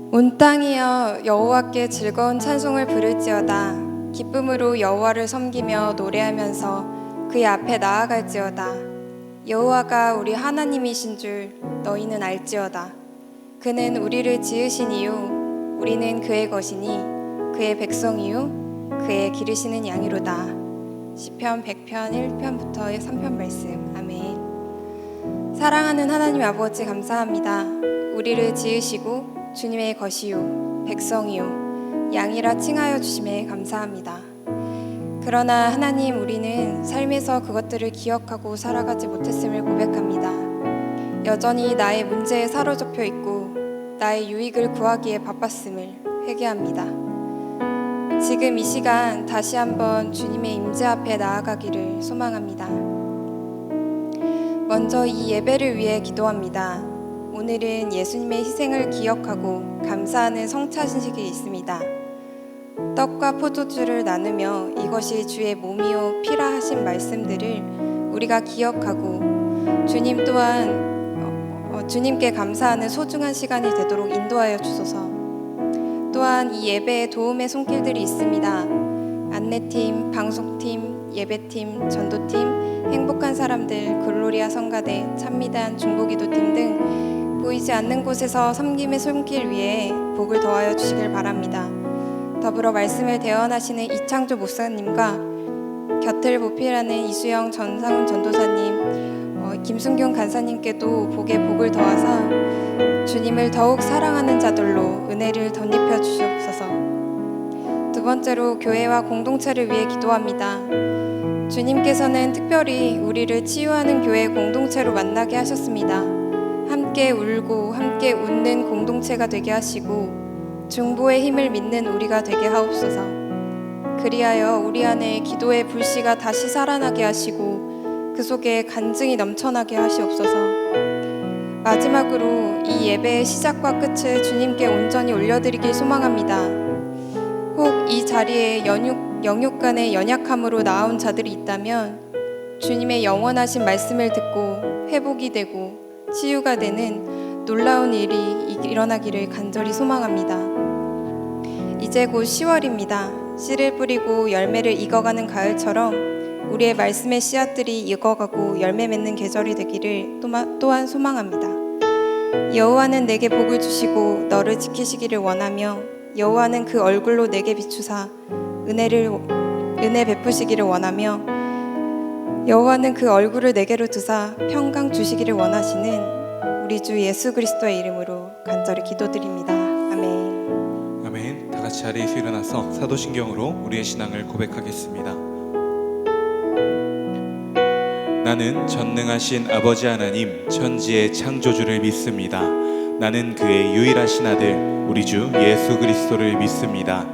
온 땅이여 여호와께 즐거운 찬송을 부를지어다. 기쁨으로 여호와를 섬기며 노래하면서 그의 앞에 나아갈지어다. 여호와가 우리 하나님이신 줄 너희는 알지어다. 그는 우리를 지으신 이유 우리는 그의 것이니 그의 백성이요 그의 기르시는 양이로다. 시편 100편 1편부터 3편 말씀. 아멘. 사랑하는 하나님 아버지 감사합니다. 우리를 지으시고 주님의 것이요 백성이요 양이라 칭하여 주심에 감사합니다. 그러나 하나님, 우리는 삶에서 그것들을 기억하고 살아가지 못했음을 고백합니다. 여전히 나의 문제에 사로잡혀 있고 나의 유익을 구하기에 바빴음을 회개합니다. 지금 이 시간 다시 한번 주님의 임재 앞에 나아가기를 소망합니다. 먼저 이 예배를 위해 기도합니다. 오늘은 예수님의 희생을 기억하고 감사하는 성찬식이 있습니다. 떡과 포도주를 나누며 이것이 주의 몸이요 피라 하신 말씀들을 우리가 기억하고 주님 또한 주님께 감사하는 소중한 시간이 되도록 인도하여 주소서. 또한 이 예배에 도움의 손길들이 있습니다. 안내팀, 방송팀, 예배팀, 전도팀, 행복한 사람들, 글로리아 성가대, 찬미단, 중보기도팀 등 보이지 않는 곳에서 섬김의 손길 위에 복을 더하여 주시길 바랍니다. 더불어 말씀을 대언하시는 이창조 목사님과 곁을 보필하는 이수영 전상훈 전도사님, 김순경 간사님께도 복에 복을 더하사 주님을 더욱 사랑하는 자들로 은혜를 덧입혀 주시옵소서. 두 번째로 교회와 공동체를 위해 기도합니다. 주님께서는 특별히 우리를 치유하는 교회 공동체로 만나게 하셨습니다. 함께 울고 함께 웃는 공동체가 되게 하시고 중보의 힘을 믿는 우리가 되게 하옵소서. 그리하여 우리 안에 기도의 불씨가 다시 살아나게 하시고 그 속에 간증이 넘쳐나게 하시옵소서. 마지막으로 이 예배의 시작과 끝을 주님께 온전히 올려드리길 소망합니다. 혹 이 자리에 영육 간의 연약함으로 나온 자들이 있다면 주님의 영원하신 말씀을 듣고 회복이 되고 치유가 되는 놀라운 일이 일어나기를 간절히 소망합니다. 이제 곧 10월입니다. 씨를 뿌리고 열매를 익어가는 가을처럼 우리의 말씀의 씨앗들이 익어가고 열매 맺는 계절이 되기를 또한 소망합니다. 여호와는 내게 복을 주시고 너를 지키시기를 원하며 여호와는 그 얼굴로 내게 비추사 은혜 베푸시기를 원하며 여호와는 그 얼굴을 내게로 두사 평강 주시기를 원하시는 우리 주 예수 그리스도의 이름으로 간절히 기도드립니다. 아멘. 아멘. 다 같이 자리에서 일어나서 사도신경으로 우리의 신앙을 고백하겠습니다. 나는 전능하신 아버지 하나님 천지의 창조주를 믿습니다. 나는 그의 유일하신 아들 우리 주 예수 그리스도를 믿습니다.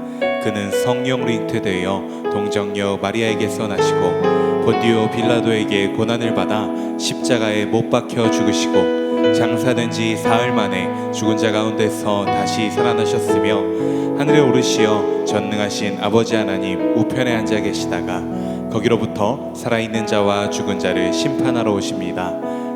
그는 성령으로 잉태되어 동정녀 마리아에게서 나시고 본디오 빌라도에게 고난을 받아 십자가에 못 박혀 죽으시고 장사된 지 사흘 만에 죽은 자 가운데서 다시 살아나셨으며 하늘에 오르시어 전능하신 아버지 하나님 우편에 앉아 계시다가 거기로부터 살아있는 자와 죽은 자를 심판하러 오십니다.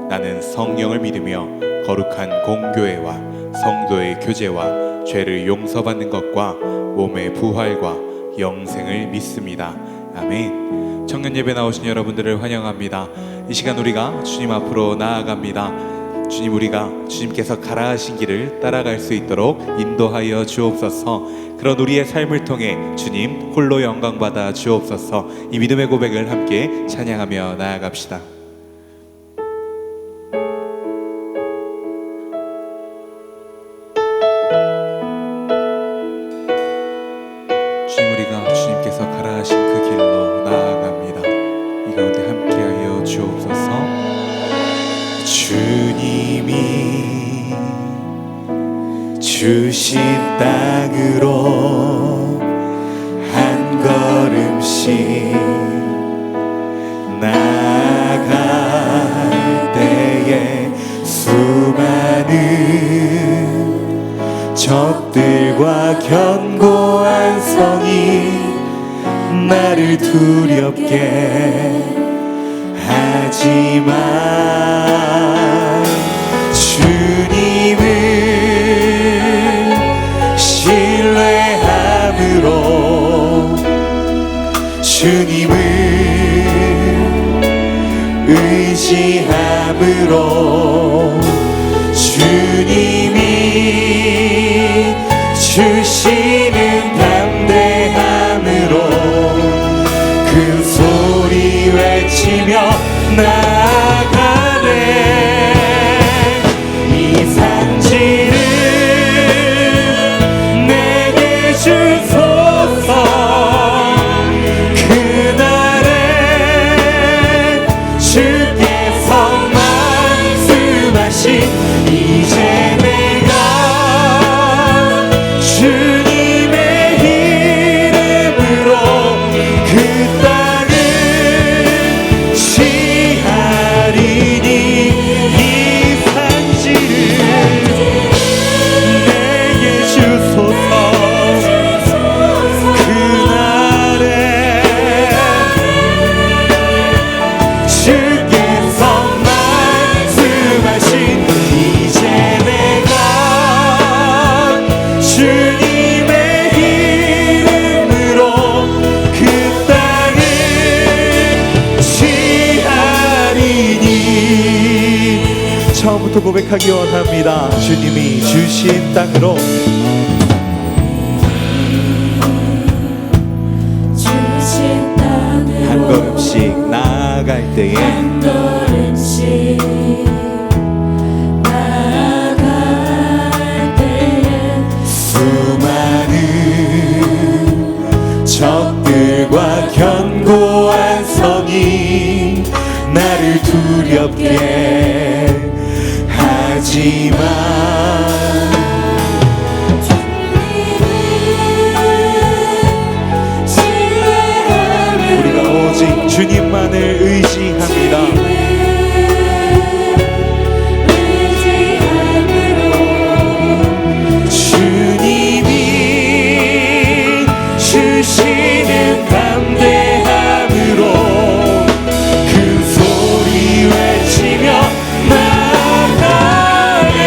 나는 성령을 믿으며 거룩한 공교회와 성도의 교제와 죄를 용서받는 것과 몸의 부활과 영생을 믿습니다. 아멘. 청년 예배 나오신 여러분들을 환영합니다. 이 시간 우리가 주님 앞으로 나아갑니다. 주님, 우리가 주님께서 가라 하신 길을 따라갈 수 있도록 인도하여 주옵소서. 그런 우리의 삶을 통해 주님 홀로 영광 받아 주옵소서. 이 믿음의 고백을 함께 찬양하며 나아갑시다. 주님, 우리가 주님께서 가라 하신 그 길로 나아갑니다. 이 가운데 함께하여 주옵소서. 주님이 주신 땅으로 한 걸음씩 나아갈 때에 수많은 적들과 견고한 성이 나를 두렵게 하지만 주님은 담으로 주님이 주시는 담대함으로 큰 소리 외치며 나아가네. 이 산지를 내게 주소서. 그날에 주께서 말씀하신 이제 내가 주님의 이름으로 그 땅을 취하리니. 이 산지를 내게 주소서. 그날에 주께서 말씀하신 이제 내가 주님의 이름으로 그 땅을 취하리니. 처음부터 고백하기 원합니다. 주님이 주신 땅으로 주신 땅으로 한 걸음씩 나아갈 때에 한 걸음씩 나아갈 때에 수많은 적들과 견고한 성이 나를 두렵게 하지만 우리가 오직 주님만을 의지합니다. 주님이 주시는 담대함으로 큰 소리 외치며 나아가네.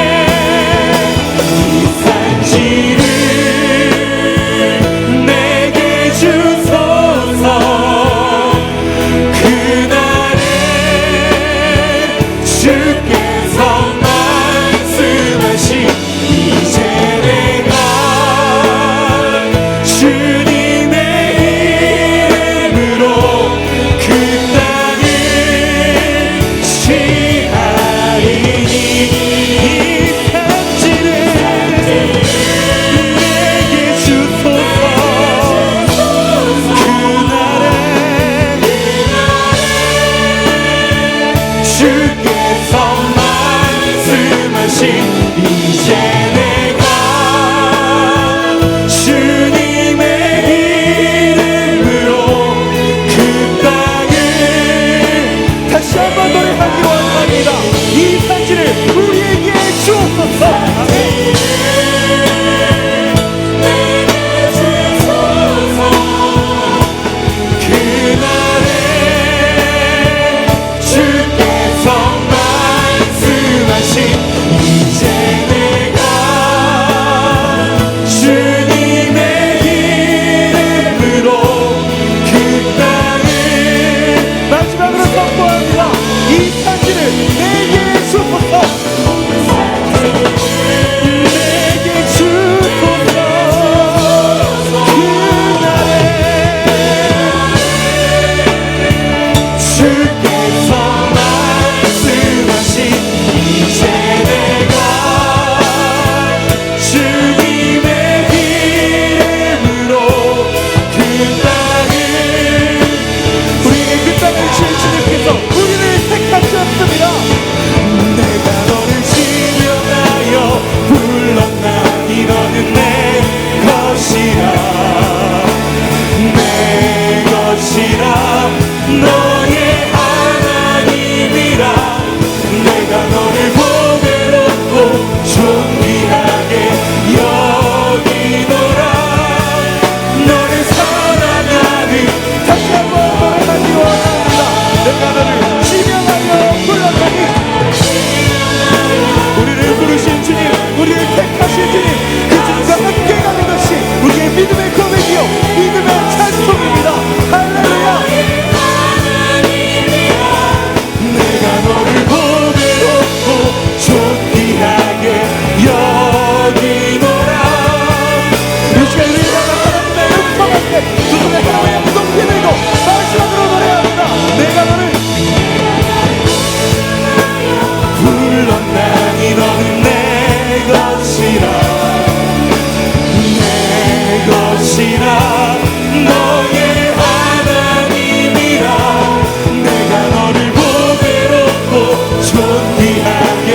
귀하게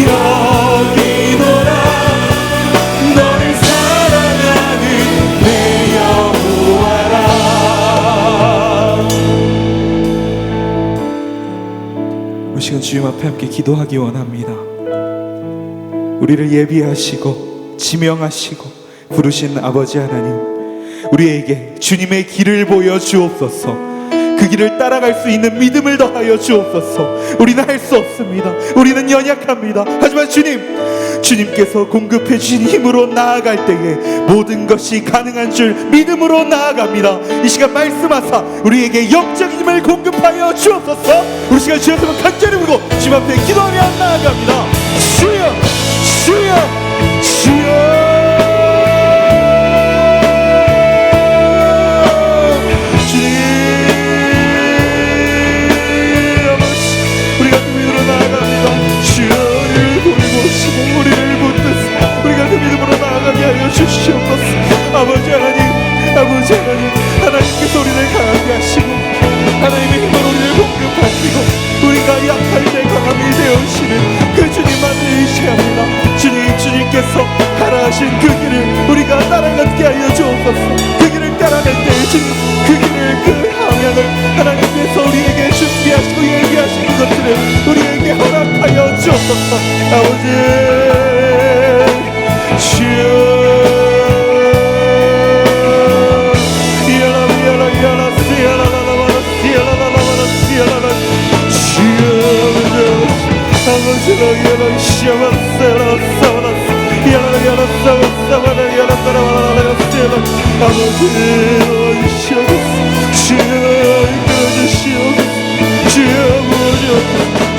여기노라. 너를 사랑하는 내 여호와라. 이 시간 주님 앞에 함께 기도하기 원합니다. 우리를 예비하시고 지명하시고 부르신 아버지 하나님, 우리에게 주님의 길을 보여 주옵소서. 그 길을 따라갈 수 있는 믿음을 더하여 주옵소서. 우리는 할 수 없습니다. 우리는 연약합니다. 하지만 주님께서 공급해 주신 힘으로 나아갈 때에 모든 것이 가능한 줄 믿음으로 나아갑니다. 이 시간 말씀하사 우리에게 영적인 힘을 공급하여 주옵소서. 우리 시간 주여서 간절히 부르고 주님 앞에 기도하며 나아갑니다. 주여, 주여, 주여. 주시옵소서. 아버지 하나님, 아버지 하나님, 하나님께서 우리를 강하게 하시고 하나님의 힘으로 우리를 공급하시고 우리가 약할 때 강함이 되어주시는 그 주님만을 의지합니다. 주님께서 가라하신 그 길을 우리가 따라가게 하여 주옵소서. 그 길을 따라갈 때 주님, 그 길을, 그 방향을 하나님께서 우리에게 준비하시고 얘기하신 것들을 우리에게 허락하여 주옵소서. 아버지 주여,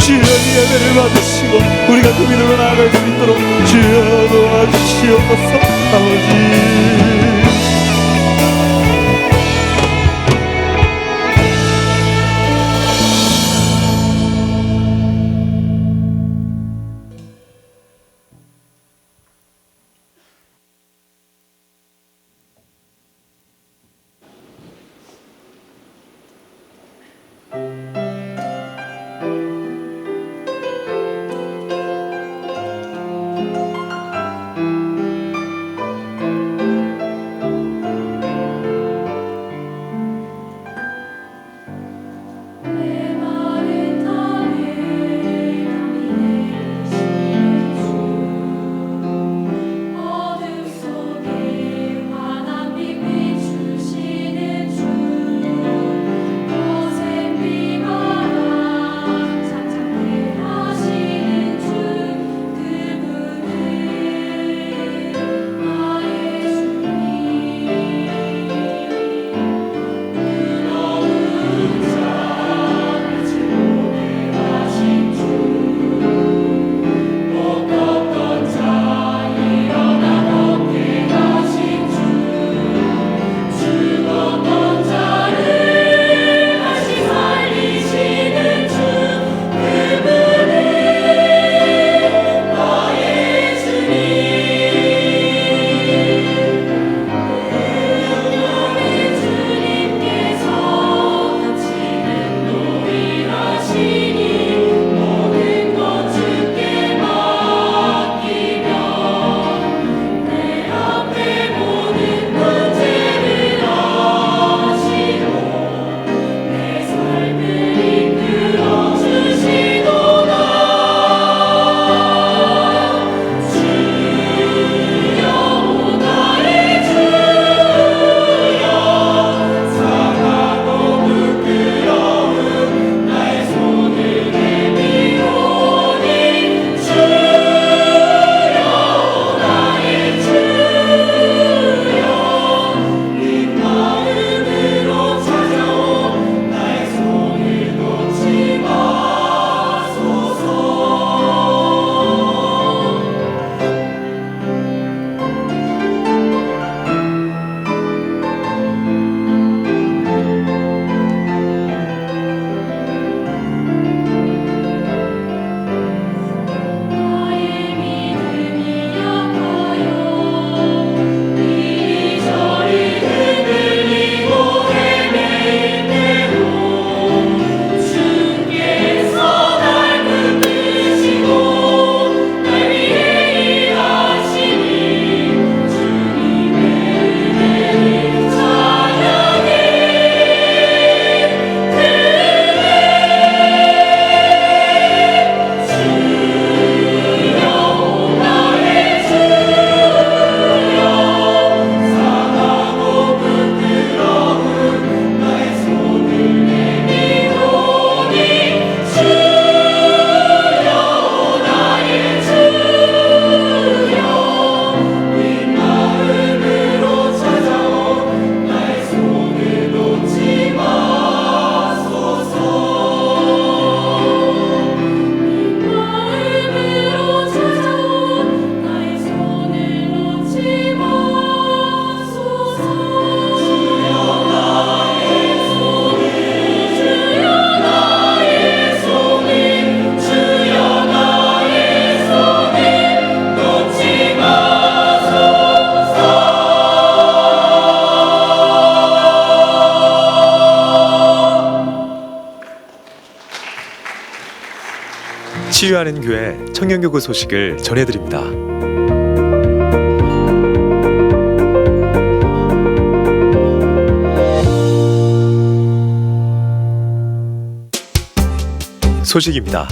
주여 예배를 받으시고 우리가 그 믿음으로 나아갈 수 있도록 주여 도와주시옵소서. 아버지 치유하는 교회 청년교구 소식을 전해드립니다. 소식입니다.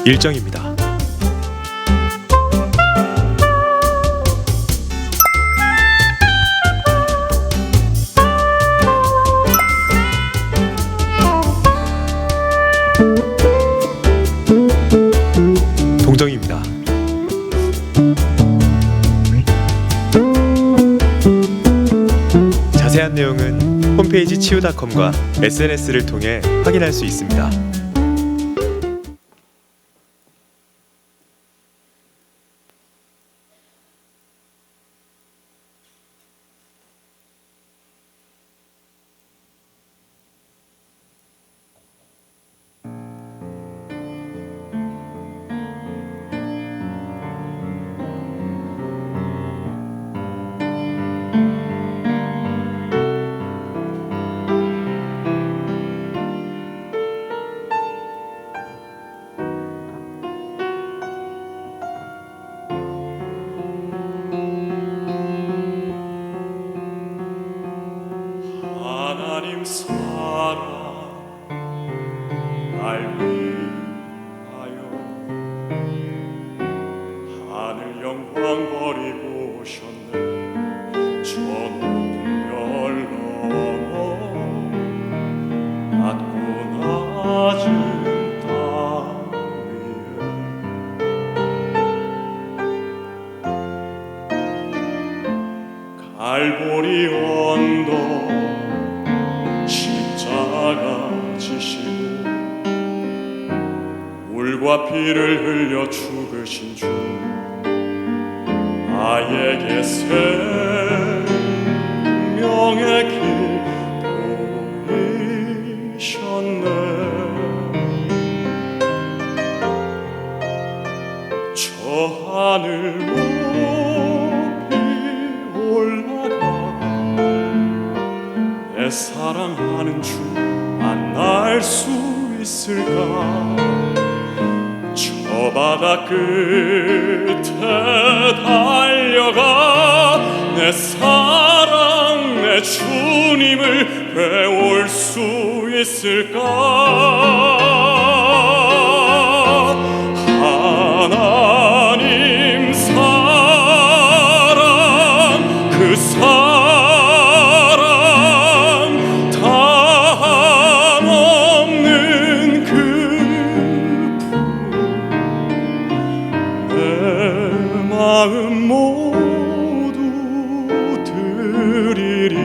일정입니다. 동정입니다. 자세한 내용은 홈페이지 치유닷컴과 SNS를 통해 확인할 수 있습니다. 하나님 사랑 날 위하여 하늘 영광 버리고 오셨네. 저 높은 별 넘어 낮고 낮은 땅 위에 갈보리 언덕 십자가 지시고 물과 피를 흘려 죽으신 주 나에게 생명의 길 보이셨네. 저 하늘 높이 올라가 내 사랑하는 주 만날 수 있을까? 저 바다 끝에 달려가 내 사랑 내 주님을 배울 수 있을까? 하나님 사랑 그 사랑 없는 그 내 마음 모두 드리리.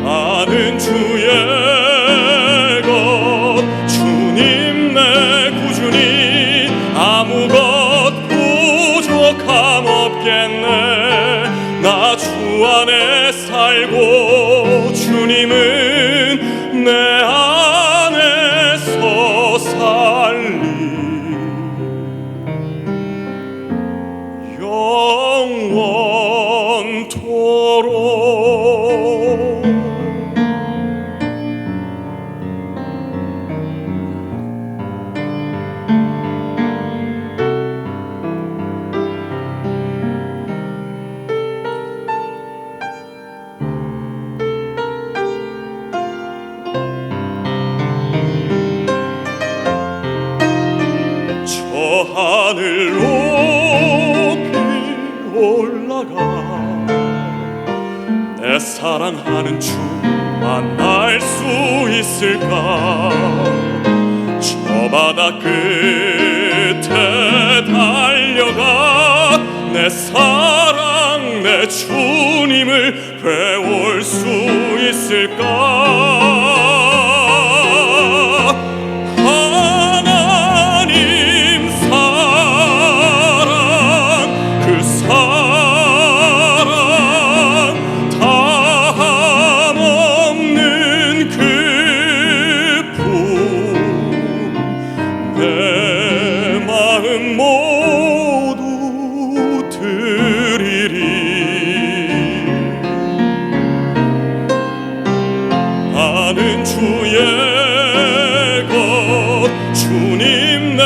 나는 주의 것 주님 내 구주니 아무것 부족함 없겠네. 나 주 안에 살고 주님은 내 안에서 살리. 영원토록. 저 하늘 높이 올라가 내 사랑하는 주 만날 수 있을까? 저 바다 끝에 달려가 내 사랑 내 주님을 배울 수 있을까? 그 내 마음 모두 드리리. 나는 주의 것 주님 내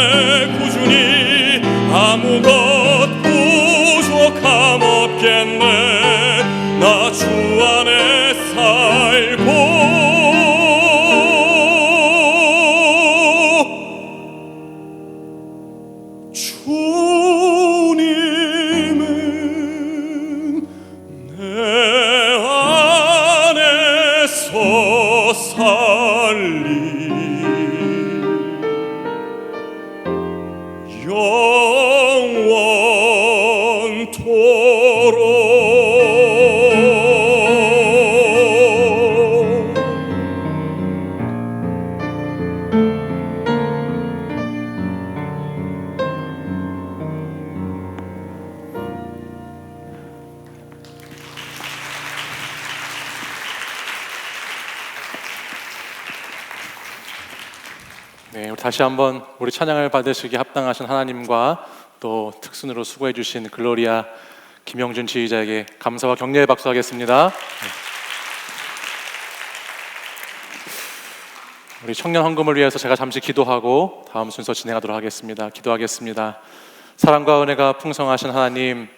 구주니 아무것 부족함 없겠네. 나 주 안에 살고 주님은 내 안에서 살리. 영원토록. 네, 다시 한번 우리 찬양을 받으시기 합당하신 하나님과 또 특순으로 수고해 주신 글로리아 김영준 지휘자에게 감사와 격려의 박수하겠습니다. 우리 청년 헌금을 위해서 제가 잠시 기도하고 다음 순서 진행하도록 하겠습니다. 기도하겠습니다. 사랑과 은혜가 풍성하신 하나님,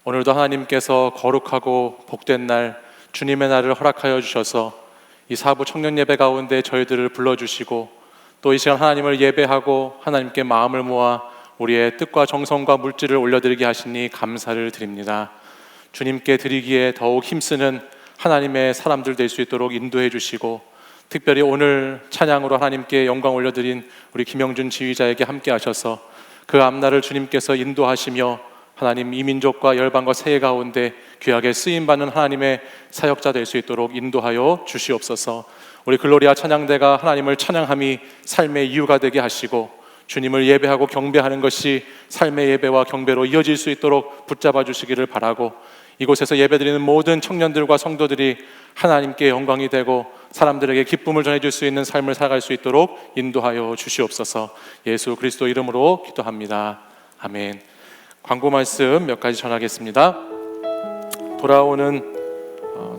오늘도 하나님께서 거룩하고 복된 날, 주님의 날을 허락하여 주셔서 이 사부 청년 예배 가운데 저희들을 불러주시고 또 이 시간 하나님을 예배하고 하나님께 마음을 모아 우리의 뜻과 정성과 물질을 올려드리게 하시니 감사를 드립니다. 주님께 드리기에 더욱 힘쓰는 하나님의 사람들 될 수 있도록 인도해 주시고, 특별히 오늘 찬양으로 하나님께 영광 올려드린 우리 김영준 지휘자에게 함께 하셔서 그 앞날을 주님께서 인도하시며 하나님 이 민족과 열방과 세계 가운데 귀하게 쓰임받는 하나님의 사역자 될 수 있도록 인도하여 주시옵소서. 우리 글로리아 찬양대가 하나님을 찬양함이 삶의 이유가 되게 하시고 주님을 예배하고 경배하는 것이 삶의 예배와 경배로 이어질 수 있도록 붙잡아 주시기를 바라고, 이곳에서 예배드리는 모든 청년들과 성도들이 하나님께 영광이 되고 사람들에게 기쁨을 전해줄 수 있는 삶을 살아갈 수 있도록 인도하여 주시옵소서. 예수 그리스도 이름으로 기도합니다. 아멘. 광고 말씀 몇 가지 전하겠습니다. 돌아오는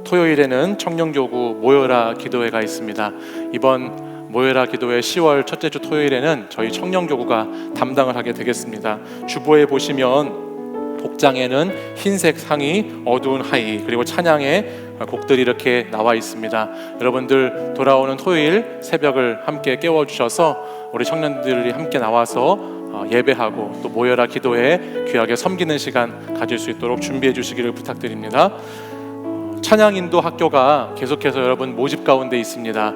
토요일에는 청년교구 모여라 기도회가 있습니다. 이번 모여라 기도회 10월 첫째 주 토요일에는 저희 청년교구가 담당을 하게 되겠습니다. 주보에 보시면 복장에는 흰색 상의, 어두운 하의, 그리고 찬양의 곡들이 이렇게 나와 있습니다. 여러분들 돌아오는 토요일 새벽을 함께 깨워주셔서 우리 청년들이 함께 나와서 예배하고 또 모여라 기도회에 귀하게 섬기는 시간 가질 수 있도록 준비해 주시기를 부탁드립니다. 찬양 인도 학교가 계속해서 여러분 모집 가운데 있습니다.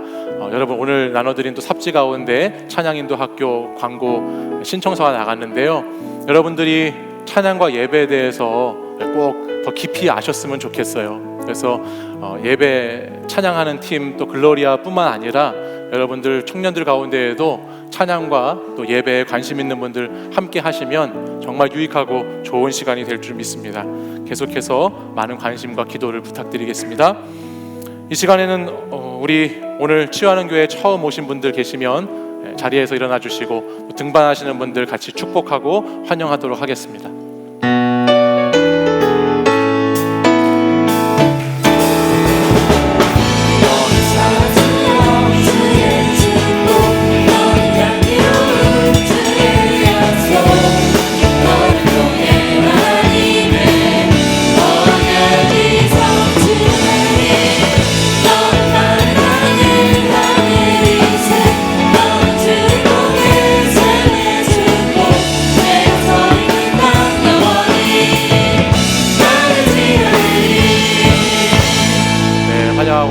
여러분 오늘 나눠드린 또 삽지 가운데 찬양 인도 학교 광고 신청서가 나갔는데요. 여러분들이 찬양과 예배에 대해서 꼭 더 깊이 아셨으면 좋겠어요. 그래서 예배 찬양하는 팀 또 글로리아뿐만 아니라 여러분들 청년들 가운데에도 찬양과 또 예배에 관심 있는 분들 함께 하시면 정말 유익하고 좋은 시간이 될 줄 믿습니다. 계속해서 많은 관심과 기도를 부탁드리겠습니다. 이 시간에는 우리 오늘 치유하는 교회 처음 오신 분들 계시면 자리에서 일어나 주시고 등반하시는 분들 같이 축복하고 환영하도록 하겠습니다.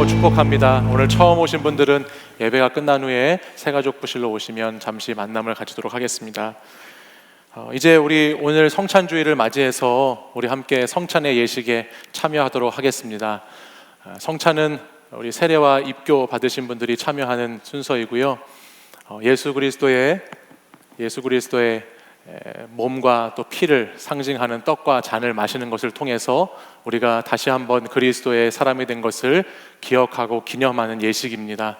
축복합니다. 오늘 처음 오신 분들은 예배가 끝난 후에 새가족 부실로 오시면 잠시 만남을 가지도록 하겠습니다. 이제 우리 오늘 성찬주의를 맞이해서 우리 함께 성찬의 예식에 참여하도록 하겠습니다. 성찬은 우리 세례와 입교 받으신 분들이 참여하는 순서이고요. 예수 그리스도의 몸과 또 피를 상징하는 떡과 잔을 마시는 것을 통해서 우리가 다시 한번 그리스도의 사람이 된 것을 기억하고 기념하는 예식입니다.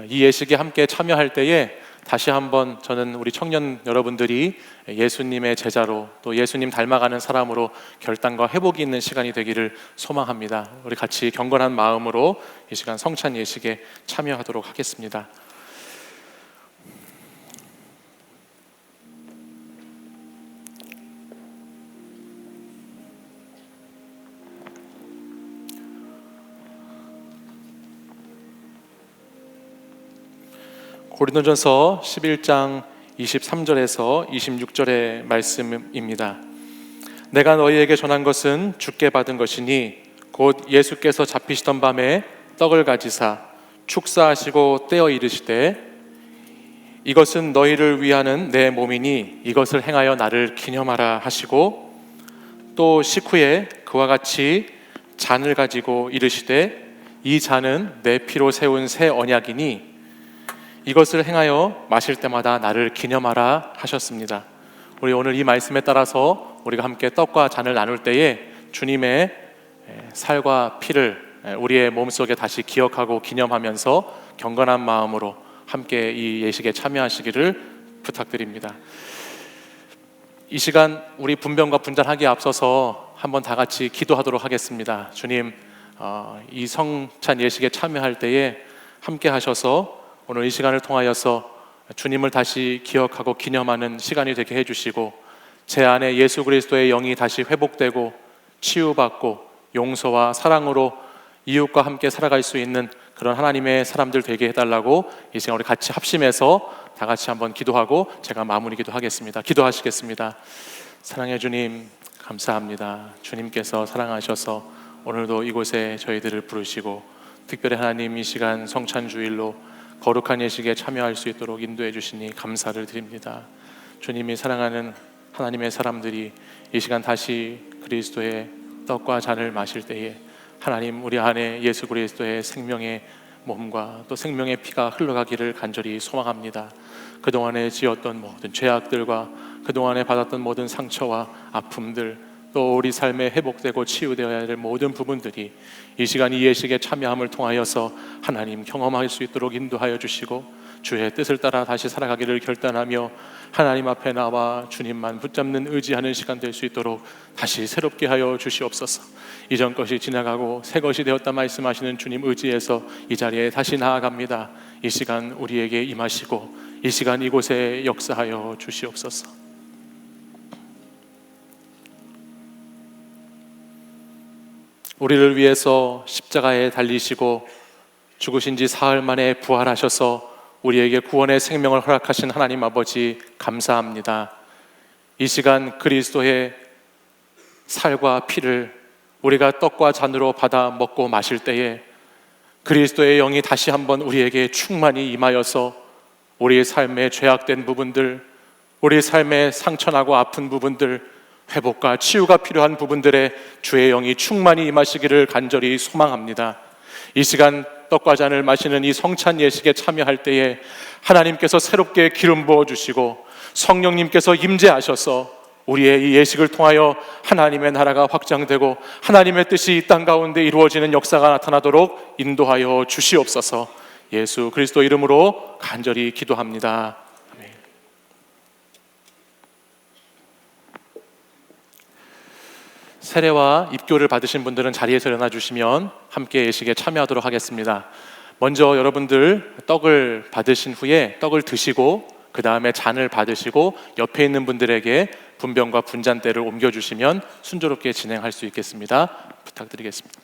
이 예식에 함께 참여할 때에 다시 한번 저는 우리 청년 여러분들이 예수님의 제자로 또 예수님 닮아가는 사람으로 결단과 회복이 있는 시간이 되기를 소망합니다. 우리 같이 경건한 마음으로 이 시간 성찬 예식에 참여하도록 하겠습니다. 고린도전서 11장 23절에서 26절의 말씀입니다. 내가 너희에게 전한 것은 주께 받은 것이니 곧 예수께서 잡히시던 밤에 떡을 가지사 축사하시고 떼어 이르시되 이것은 너희를 위하는 내 몸이니 이것을 행하여 나를 기념하라 하시고 또 식후에 그와 같이 잔을 가지고 이르시되 이 잔은 내 피로 세운 새 언약이니 이것을 행하여 마실 때마다 나를 기념하라 하셨습니다. 우리 오늘 이 말씀에 따라서 우리가 함께 떡과 잔을 나눌 때에 주님의 살과 피를 우리의 몸속에 다시 기억하고 기념하면서 경건한 마음으로 함께 이 예식에 참여하시기를 부탁드립니다. 이 시간 우리 분변과 분잔하기에 앞서서 한번 다 같이 기도하도록 하겠습니다. 주님, 이 성찬 예식에 참여할 때에 함께 하셔서 오늘 이 시간을 통하여서 주님을 다시 기억하고 기념하는 시간이 되게 해주시고 제 안에 예수 그리스도의 영이 다시 회복되고 치유받고 용서와 사랑으로 이웃과 함께 살아갈 수 있는 그런 하나님의 사람들 되게 해달라고 이 시간 우리 같이 합심해서 다 같이 한번 기도하고 제가 마무리 기도하겠습니다. 기도하시겠습니다. 사랑해 주님, 감사합니다. 주님께서 사랑하셔서 오늘도 이곳에 저희들을 부르시고 특별히 하나님 이 시간 성찬주일로 거룩한 예식에 참여할 수 있도록 인도해 주시니 감사를 드립니다. 주님이 사랑하는 하나님의 사람들이 이 시간 다시 그리스도의 떡과 잔을 마실 때에 하나님 우리 안에 예수 그리스도의 생명의 몸과 또 생명의 피가 흘러가기를 간절히 소망합니다. 그동안에 지었던 모든 죄악들과 그동안에 받았던 모든 상처와 아픔들 또 우리 삶에 회복되고 치유되어야 될 모든 부분들이 이 시간 이 예식에 참여함을 통하여서 하나님 경험할 수 있도록 인도하여 주시고 주의 뜻을 따라 다시 살아가기를 결단하며 하나님 앞에 나와 주님만 붙잡는 의지하는 시간 될 수 있도록 다시 새롭게 하여 주시옵소서. 이전 것이 지나가고 새 것이 되었다 말씀하시는 주님 의지에서 이 자리에 다시 나아갑니다. 이 시간 우리에게 임하시고 이 시간 이곳에 역사하여 주시옵소서. 우리를 위해서 십자가에 달리시고 죽으신 지 사흘 만에 부활하셔서 우리에게 구원의 생명을 허락하신 하나님 아버지 감사합니다. 이 시간 그리스도의 살과 피를 우리가 떡과 잔으로 받아 먹고 마실 때에 그리스도의 영이 다시 한번 우리에게 충만히 임하여서 우리의 삶에 죄악된 부분들, 우리의 삶에 상처나고 아픈 부분들, 회복과 치유가 필요한 부분들에 주의 영이 충만히 임하시기를 간절히 소망합니다. 이 시간 떡과 잔을 마시는 이 성찬 예식에 참여할 때에 하나님께서 새롭게 기름 부어주시고 성령님께서 임재하셔서 우리의 이 예식을 통하여 하나님의 나라가 확장되고 하나님의 뜻이 이 땅 가운데 이루어지는 역사가 나타나도록 인도하여 주시옵소서. 예수 그리스도 이름으로 간절히 기도합니다. 아멘. 세례와 입교를 받으신 분들은 자리에서 일어나 주시면 함께 예식에 참여하도록 하겠습니다. 먼저 여러분들 떡을 받으신 후에 떡을 드시고 그 다음에 잔을 받으시고 옆에 있는 분들에게 분변과 분잔대를 옮겨주시면 순조롭게 진행할 수 있겠습니다. 부탁드리겠습니다.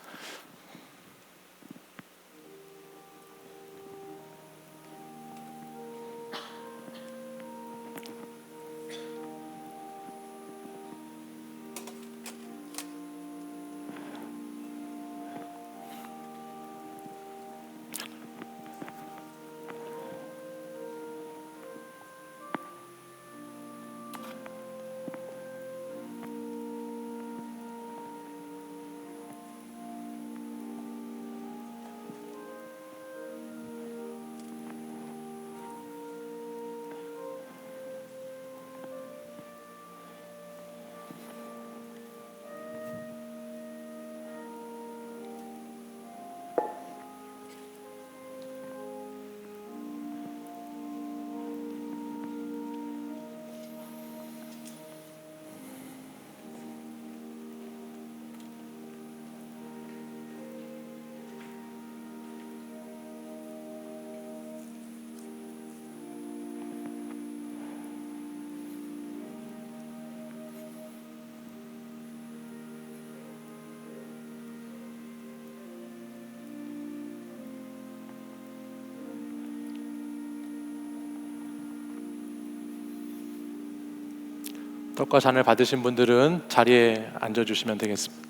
떡과 잔을 받으신 분들은 자리에 앉아주시면 되겠습니다.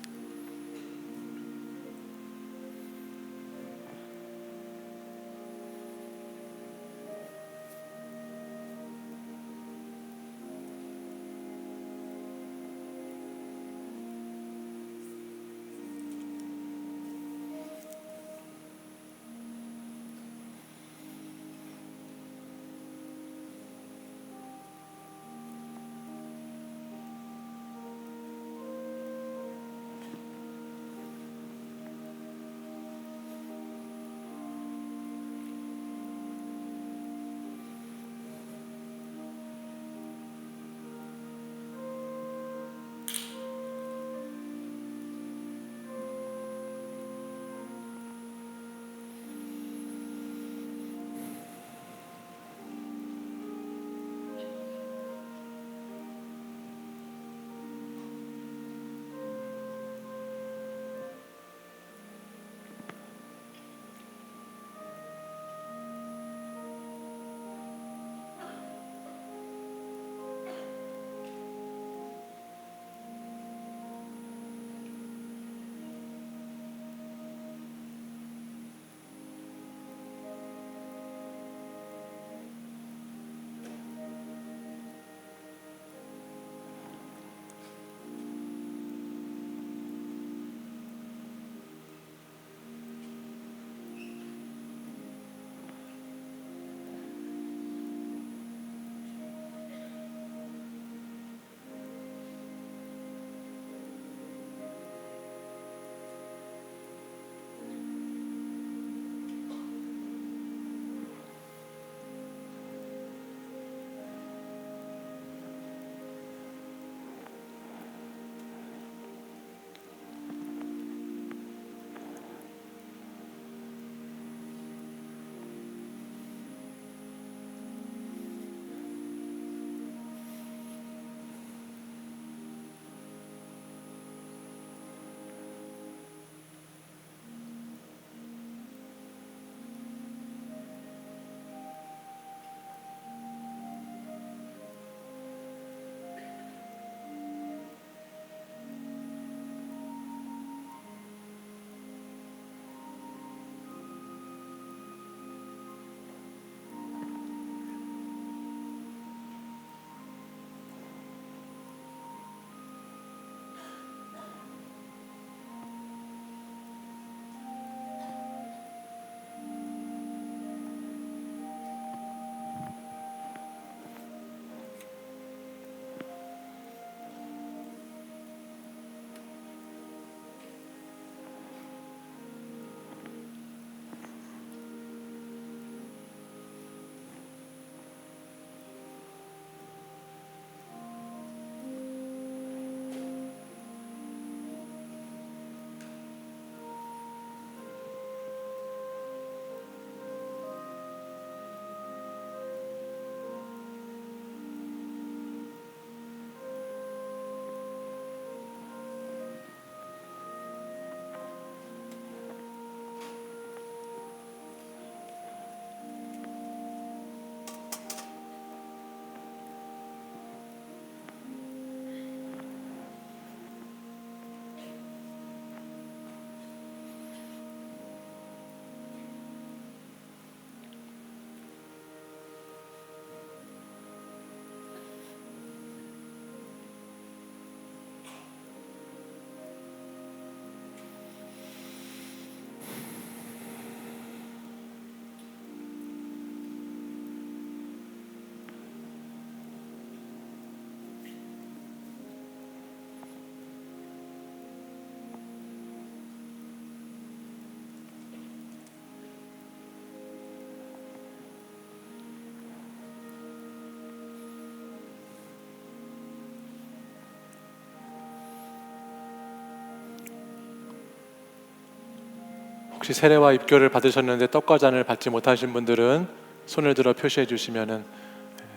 혹시 세례와 입교를 받으셨는데 떡과 잔을 받지 못하신 분들은 손을 들어 표시해 주시면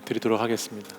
드리도록 하겠습니다.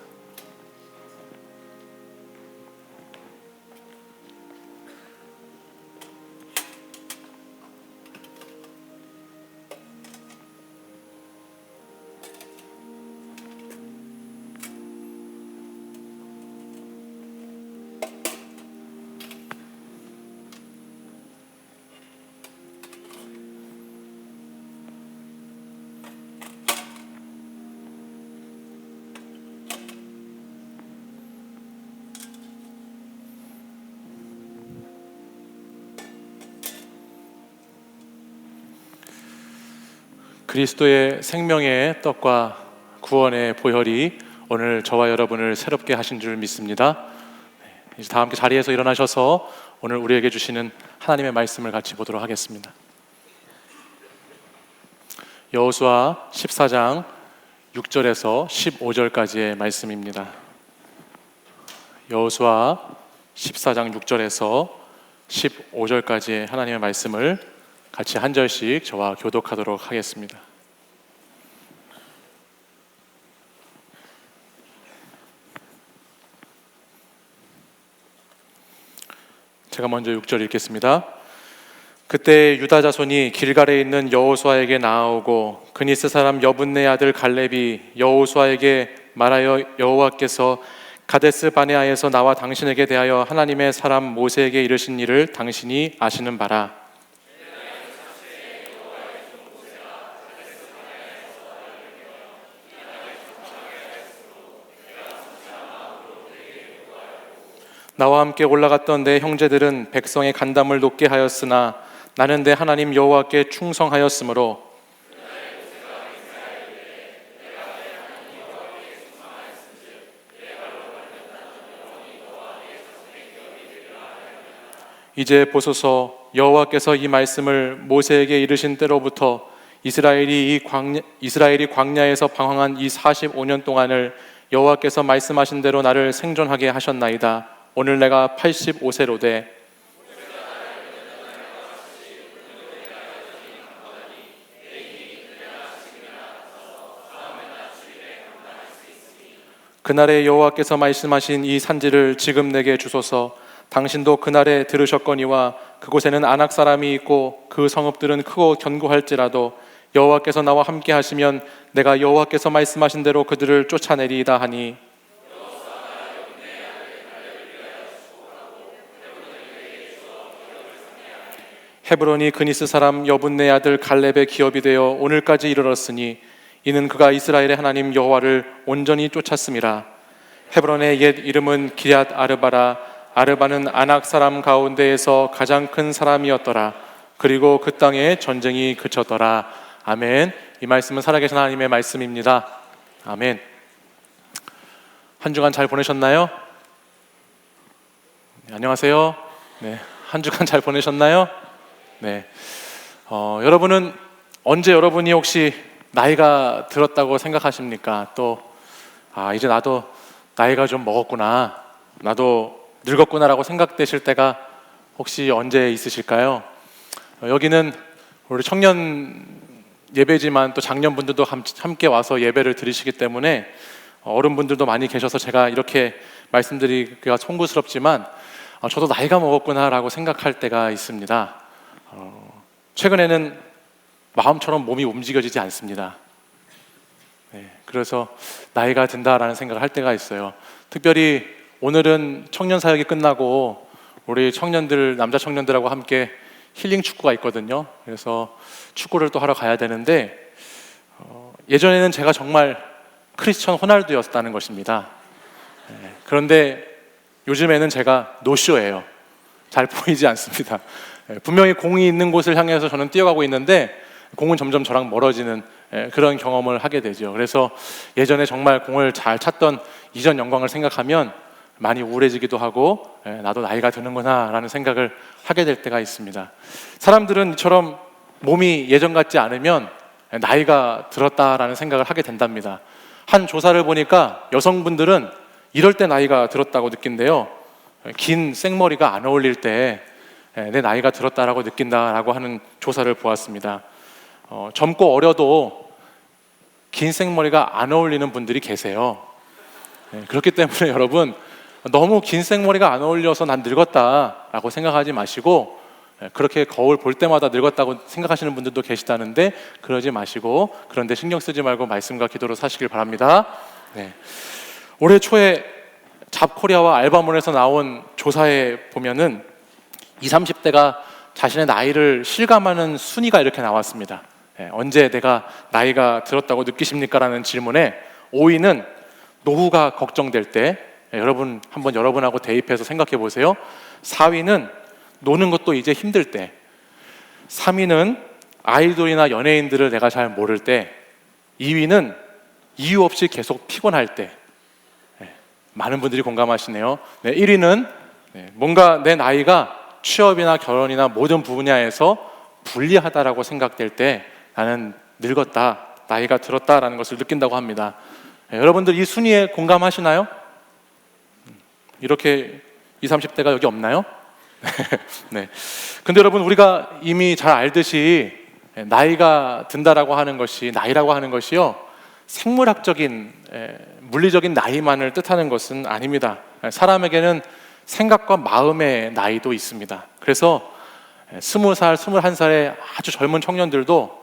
그리스도의 생명의 떡과 구원의 보혈이 오늘 저와 여러분을 새롭게 하신 줄 믿습니다. 이제 다 함께 자리에서 일어나셔서 오늘 우리에게 주시는 하나님의 말씀을 같이 보도록 하겠습니다. 여호수아 14장 6절에서 15절까지의 말씀입니다. 여호수아 14장 6절에서 15절까지의 하나님의 말씀을 같이 한 절씩 저와 교독하도록 하겠습니다. 제가 먼저 6절 읽겠습니다. 그때 유다 자손이 길갈에 있는 여호수아에게 나아오고 그니스 사람 여분네 아들 갈렙이 여호수아에게 말하여 여호와께서 가데스 바네아에서 나와 당신에게 대하여 하나님의 사람 모세에게 이르신 일을 당신이 아시는 바라. 나와 함께 올라갔던 내 형제들은 백성의 간담을 높게 하였으나 나는 내 하나님 여호와께 충성하였으므로 이제 보소서, 여호와께서 이 말씀을 모세에게 이르신 때로부터 이스라엘이 광야에서 방황한 이 45년 동안을 여호와께서 말씀하신 대로 나를 생존하게 하셨나이다. 오늘 내가 85세로 돼 그날에 여호와께서 말씀하신 이 산지를 지금 내게 주소서. 당신도 그날에 들으셨거니와 그곳에는 아낙 사람이 있고 그 성읍들은 크고 견고할지라도 여호와께서 나와 함께 하시면 내가 여호와께서 말씀하신 대로 그들을 쫓아내리이다 하니 헤브론이 그니스 사람 여분네 아들 갈렙의 기업이 되어 오늘까지 이르렀으니 이는 그가 이스라엘의 하나님 여호와를 온전히 쫓았음이라. 헤브론의 옛 이름은 기럇 아르바라. 아르바는 아낙 사람 가운데에서 가장 큰 사람이었더라. 그리고 그 땅에 전쟁이 그쳤더라. 아멘. 이 말씀은 살아계신 하나님의 말씀입니다. 아멘. 한 주간 잘 보내셨나요? 네, 안녕하세요. 네, 한 주간 잘 보내셨나요? 네. 여러분은 언제 여러분이 혹시 나이가 들었다고 생각하십니까? 또 이제 나도 나이가 좀 먹었구나, 나도 늙었구나라고 생각되실 때가 혹시 언제 있으실까요? 여기는 우리 청년 예배지만 또 장년분들도 함께 와서 예배를 드리시기 때문에 어른분들도 많이 계셔서 제가 이렇게 말씀드리기가 송구스럽지만 저도 나이가 먹었구나라고 생각할 때가 있습니다. 최근에는 마음처럼 몸이 움직여지지 않습니다. 네, 그래서 나이가 든다라는 생각을 할 때가 있어요. 특별히 오늘은 청년 사역이 끝나고 우리 청년들, 남자 청년들하고 함께 힐링 축구가 있거든요. 그래서 축구를 또 하러 가야 되는데 예전에는 제가 정말 크리스천 호날두였다는 것입니다. 네, 그런데 요즘에는 제가 노쇼예요. 잘 보이지 않습니다. 분명히 공이 있는 곳을 향해서 저는 뛰어가고 있는데 공은 점점 저랑 멀어지는 그런 경험을 하게 되죠. 그래서 예전에 정말 공을 잘 찼던 이전 영광을 생각하면 많이 우울해지기도 하고 나도 나이가 드는구나 라는 생각을 하게 될 때가 있습니다. 사람들은 이처럼 몸이 예전 같지 않으면 나이가 들었다라는 생각을 하게 된답니다. 한 조사를 보니까 여성분들은 이럴 때 나이가 들었다고 느낀대요. 긴 생머리가 안 어울릴 때 내 나이가 들었다라고 느낀다라고 하는 조사를 보았습니다. 젊고 어려도 긴 생머리가 안 어울리는 분들이 계세요. 그렇기 때문에 여러분, 너무 긴 생머리가 안 어울려서 난 늙었다라고 생각하지 마시고, 그렇게 거울 볼 때마다 늙었다고 생각하시는 분들도 계시다는데 그러지 마시고, 그런데 신경 쓰지 말고 말씀과 기도로 사시길 바랍니다. 네. 올해 초에 잡코리아와 알바몬에서 나온 조사에 보면은 20, 30대가 자신의 나이를 실감하는 순위가 이렇게 나왔습니다. 언제 내가 나이가 들었다고 느끼십니까? 라는 질문에 5위는 노후가 걱정될 때, 여러분 한번 여러분하고 대입해서 생각해 보세요. 4위는 노는 것도 이제 힘들 때, 3위는 아이돌이나 연예인들을 내가 잘 모를 때, 2위는 이유 없이 계속 피곤할 때. 많은 분들이 공감하시네요. 1위는 뭔가 내 나이가 취업이나 결혼이나 모든 분야에서 불리하다라고 생각될 때 나는 늙었다, 나이가 들었다라는 것을 느낀다고 합니다. 여러분들 이 순위에 공감하시나요? 이렇게 20, 30대가 여기 없나요? 네. 근데 여러분, 우리가 이미 잘 알듯이 나이가 든다라고 하는 것이, 나이라고 하는 것이요, 생물학적인 물리적인 나이만을 뜻하는 것은 아닙니다. 사람에게는 생각과 마음의 나이도 있습니다. 그래서 20살, 21살의 아주 젊은 청년들도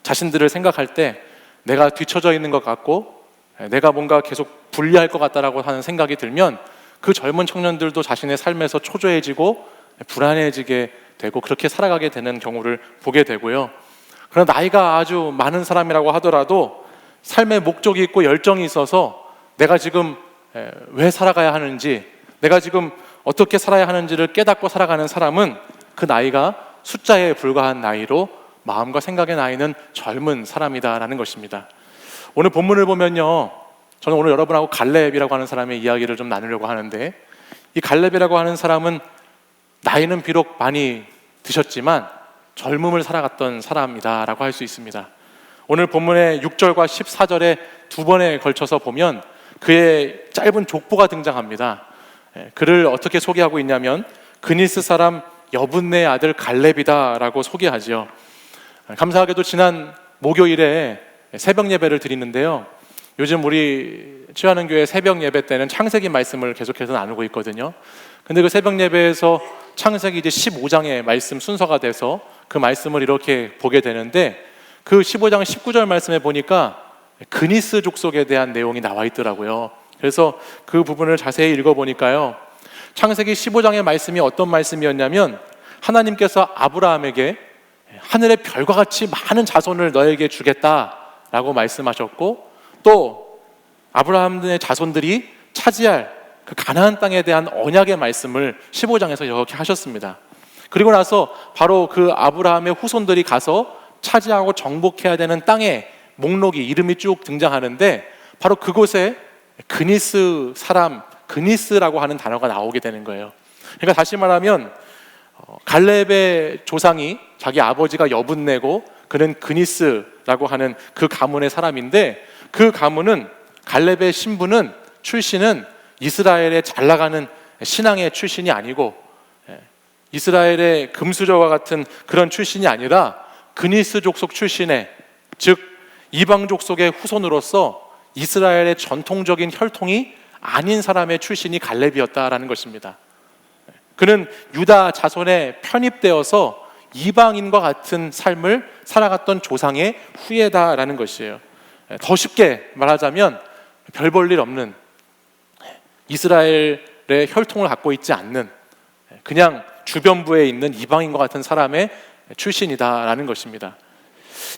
자신들을 생각할 때 내가 뒤처져 있는 것 같고 내가 뭔가 계속 불리할 것 같다라고 하는 생각이 들면 그 젊은 청년들도 자신의 삶에서 초조해지고 불안해지게 되고 그렇게 살아가게 되는 경우를 보게 되고요. 그러나 나이가 아주 많은 사람이라고 하더라도 삶의 목적이 있고 열정이 있어서 내가 지금 왜 살아가야 하는지, 내가 지금 어떻게 살아야 하는지를 깨닫고 살아가는 사람은 그 나이가 숫자에 불과한 나이로 마음과 생각의 나이는 젊은 사람이다라는 것입니다. 오늘 본문을 보면요, 저는 오늘 여러분하고 갈렙이라고 하는 사람의 이야기를 좀 나누려고 하는데, 이 갈렙이라고 하는 사람은 나이는 비록 많이 드셨지만 젊음을 살아갔던 사람이다라고 할 수 있습니다. 오늘 본문의 6절과 14절에 두 번에 걸쳐서 보면 그의 짧은 족보가 등장합니다. 그를 어떻게 소개하고 있냐면 그니스 사람 여분네 아들 갈렙이다라고 소개하죠. 감사하게도 지난 목요일에 새벽 예배를 드리는데요, 요즘 우리 취하는 교회 새벽 예배 때는 창세기 말씀을 계속해서 나누고 있거든요. 근데 그 새벽 예배에서 창세기 이제 15장의 말씀 순서가 돼서 그 말씀을 이렇게 보게 되는데, 그 15장 19절 말씀에 보니까 그니스 족속에 대한 내용이 나와 있더라고요. 그래서 그 부분을 자세히 읽어보니까요, 창세기 15장의 말씀이 어떤 말씀이었냐면 하나님께서 아브라함에게 하늘의 별과 같이 많은 자손을 너에게 주겠다라고 말씀하셨고, 또 아브라함의 자손들이 차지할 그 가나안 땅에 대한 언약의 말씀을 15장에서 이렇게 하셨습니다. 그리고 나서 바로 그 아브라함의 후손들이 가서 차지하고 정복해야 되는 땅의 목록이, 이름이 쭉 등장하는데 바로 그곳에 그니스 사람, 그니스라고 하는 단어가 나오게 되는 거예요. 그러니까 다시 말하면 갈렙의 조상이 자기 아버지가 여분네고 그는 그니스라고 하는 그 가문의 사람인데, 그 가문은, 갈렙의 신부는, 출신은 이스라엘의 잘 나가는 신앙의 출신이 아니고 이스라엘의 금수저와 같은 그런 출신이 아니라 그니스 족속 출신의, 즉 이방 족속의 후손으로서 이스라엘의 전통적인 혈통이 아닌 사람의 출신이 갈렙이었다라는 것입니다. 그는 유다 자손에 편입되어서 이방인과 같은 삶을 살아갔던 조상의 후예다라는 것이에요. 더 쉽게 말하자면 별 볼 일 없는, 이스라엘의 혈통을 갖고 있지 않는 그냥 주변부에 있는 이방인과 같은 사람의 출신이다라는 것입니다.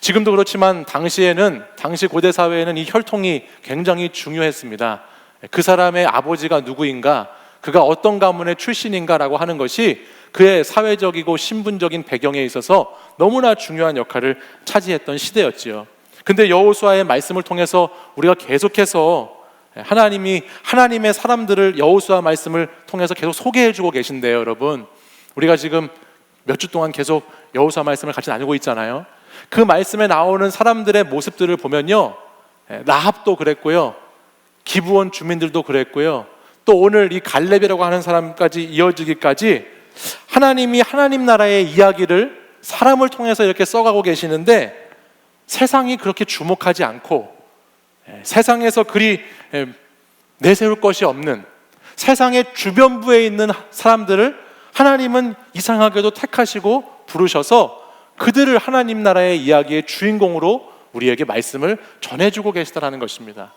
지금도 그렇지만 당시에는, 당시 고대 사회에는 이 혈통이 굉장히 중요했습니다. 그 사람의 아버지가 누구인가, 그가 어떤 가문의 출신인가라고 하는 것이 그의 사회적이고 신분적인 배경에 있어서 너무나 중요한 역할을 차지했던 시대였지요. 근데 여호수아의 말씀을 통해서 우리가 계속해서 하나님이 하나님의 사람들을 여호수아 말씀을 통해서 계속 소개해주고 계신데요, 여러분. 우리가 지금 몇 주 동안 계속 여호수아 말씀을 같이 나누고 있잖아요. 그 말씀에 나오는 사람들의 모습들을 보면요, 라합도 그랬고요, 기브온 주민들도 그랬고요, 또 오늘 이 갈렙이라고 하는 사람까지 이어지기까지 하나님이 하나님 나라의 이야기를 사람을 통해서 이렇게 써가고 계시는데, 세상이 그렇게 주목하지 않고 세상에서 그리 내세울 것이 없는 세상의 주변부에 있는 사람들을 하나님은 이상하게도 택하시고 부르셔서 그들을 하나님 나라의 이야기의 주인공으로 우리에게 말씀을 전해주고 계시다는 것입니다.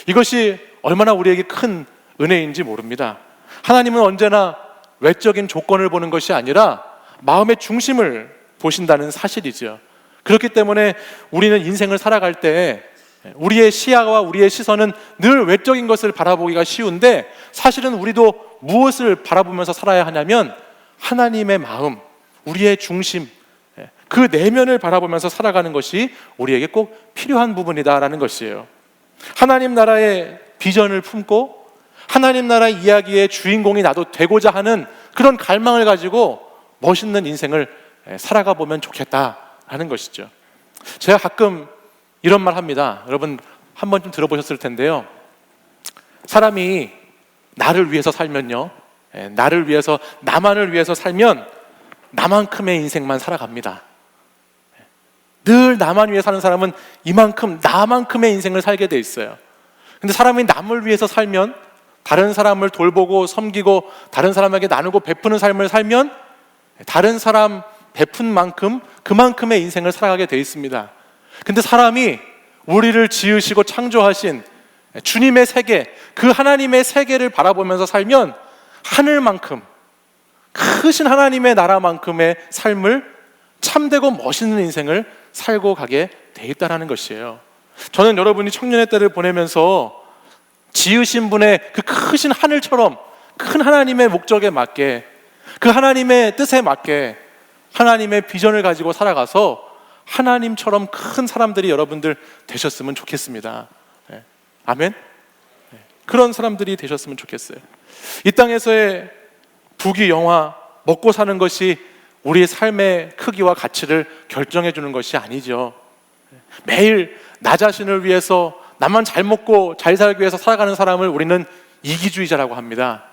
이것이 얼마나 우리에게 큰 은혜인지 모릅니다. 하나님은 언제나 외적인 조건을 보는 것이 아니라 마음의 중심을 보신다는 사실이죠. 그렇기 때문에 우리는 인생을 살아갈 때 우리의 시야와 우리의 시선은 늘 외적인 것을 바라보기가 쉬운데, 사실은 우리도 무엇을 바라보면서 살아야 하냐면 하나님의 마음, 우리의 중심, 그 내면을 바라보면서 살아가는 것이 우리에게 꼭 필요한 부분이다라는 것이에요. 하나님 나라의 비전을 품고 하나님 나라 이야기의 주인공이 나도 되고자 하는 그런 갈망을 가지고 멋있는 인생을 살아가 보면 좋겠다라는 것이죠. 제가 가끔 이런 말 합니다. 여러분 한 번쯤 들어보셨을 텐데요. 사람이 나를 위해서 살면요, 나를 위해서, 나만을 위해서 살면 나만큼의 인생만 살아갑니다. 늘 나만 위해 사는 사람은 이만큼, 나만큼의 인생을 살게 돼 있어요. 근데 사람이 남을 위해서 살면, 다른 사람을 돌보고 섬기고 다른 사람에게 나누고 베푸는 삶을 살면 다른 사람 베푼 만큼 그만큼의 인생을 살아가게 돼 있습니다. 근데 사람이 우리를 지으시고 창조하신 주님의 세계, 그 하나님의 세계를 바라보면서 살면 하늘만큼, 크신 하나님의 나라만큼의 삶을, 참되고 멋있는 인생을 살고 가게 돼 있다는 것이에요. 저는 여러분이 청년의 때를 보내면서 지으신 분의 그 크신 하늘처럼 큰 하나님의 목적에 맞게, 그 하나님의 뜻에 맞게 하나님의 비전을 가지고 살아가서 하나님처럼 큰 사람들이 여러분들 되셨으면 좋겠습니다. 아멘? 그런 사람들이 되셨으면 좋겠어요. 이 땅에서의 부귀 영화, 먹고 사는 것이 우리의 삶의 크기와 가치를 결정해 주는 것이 아니죠. 매일 나 자신을 위해서, 나만 잘 먹고 잘 살기 위해서 살아가는 사람을 우리는 이기주의자라고 합니다.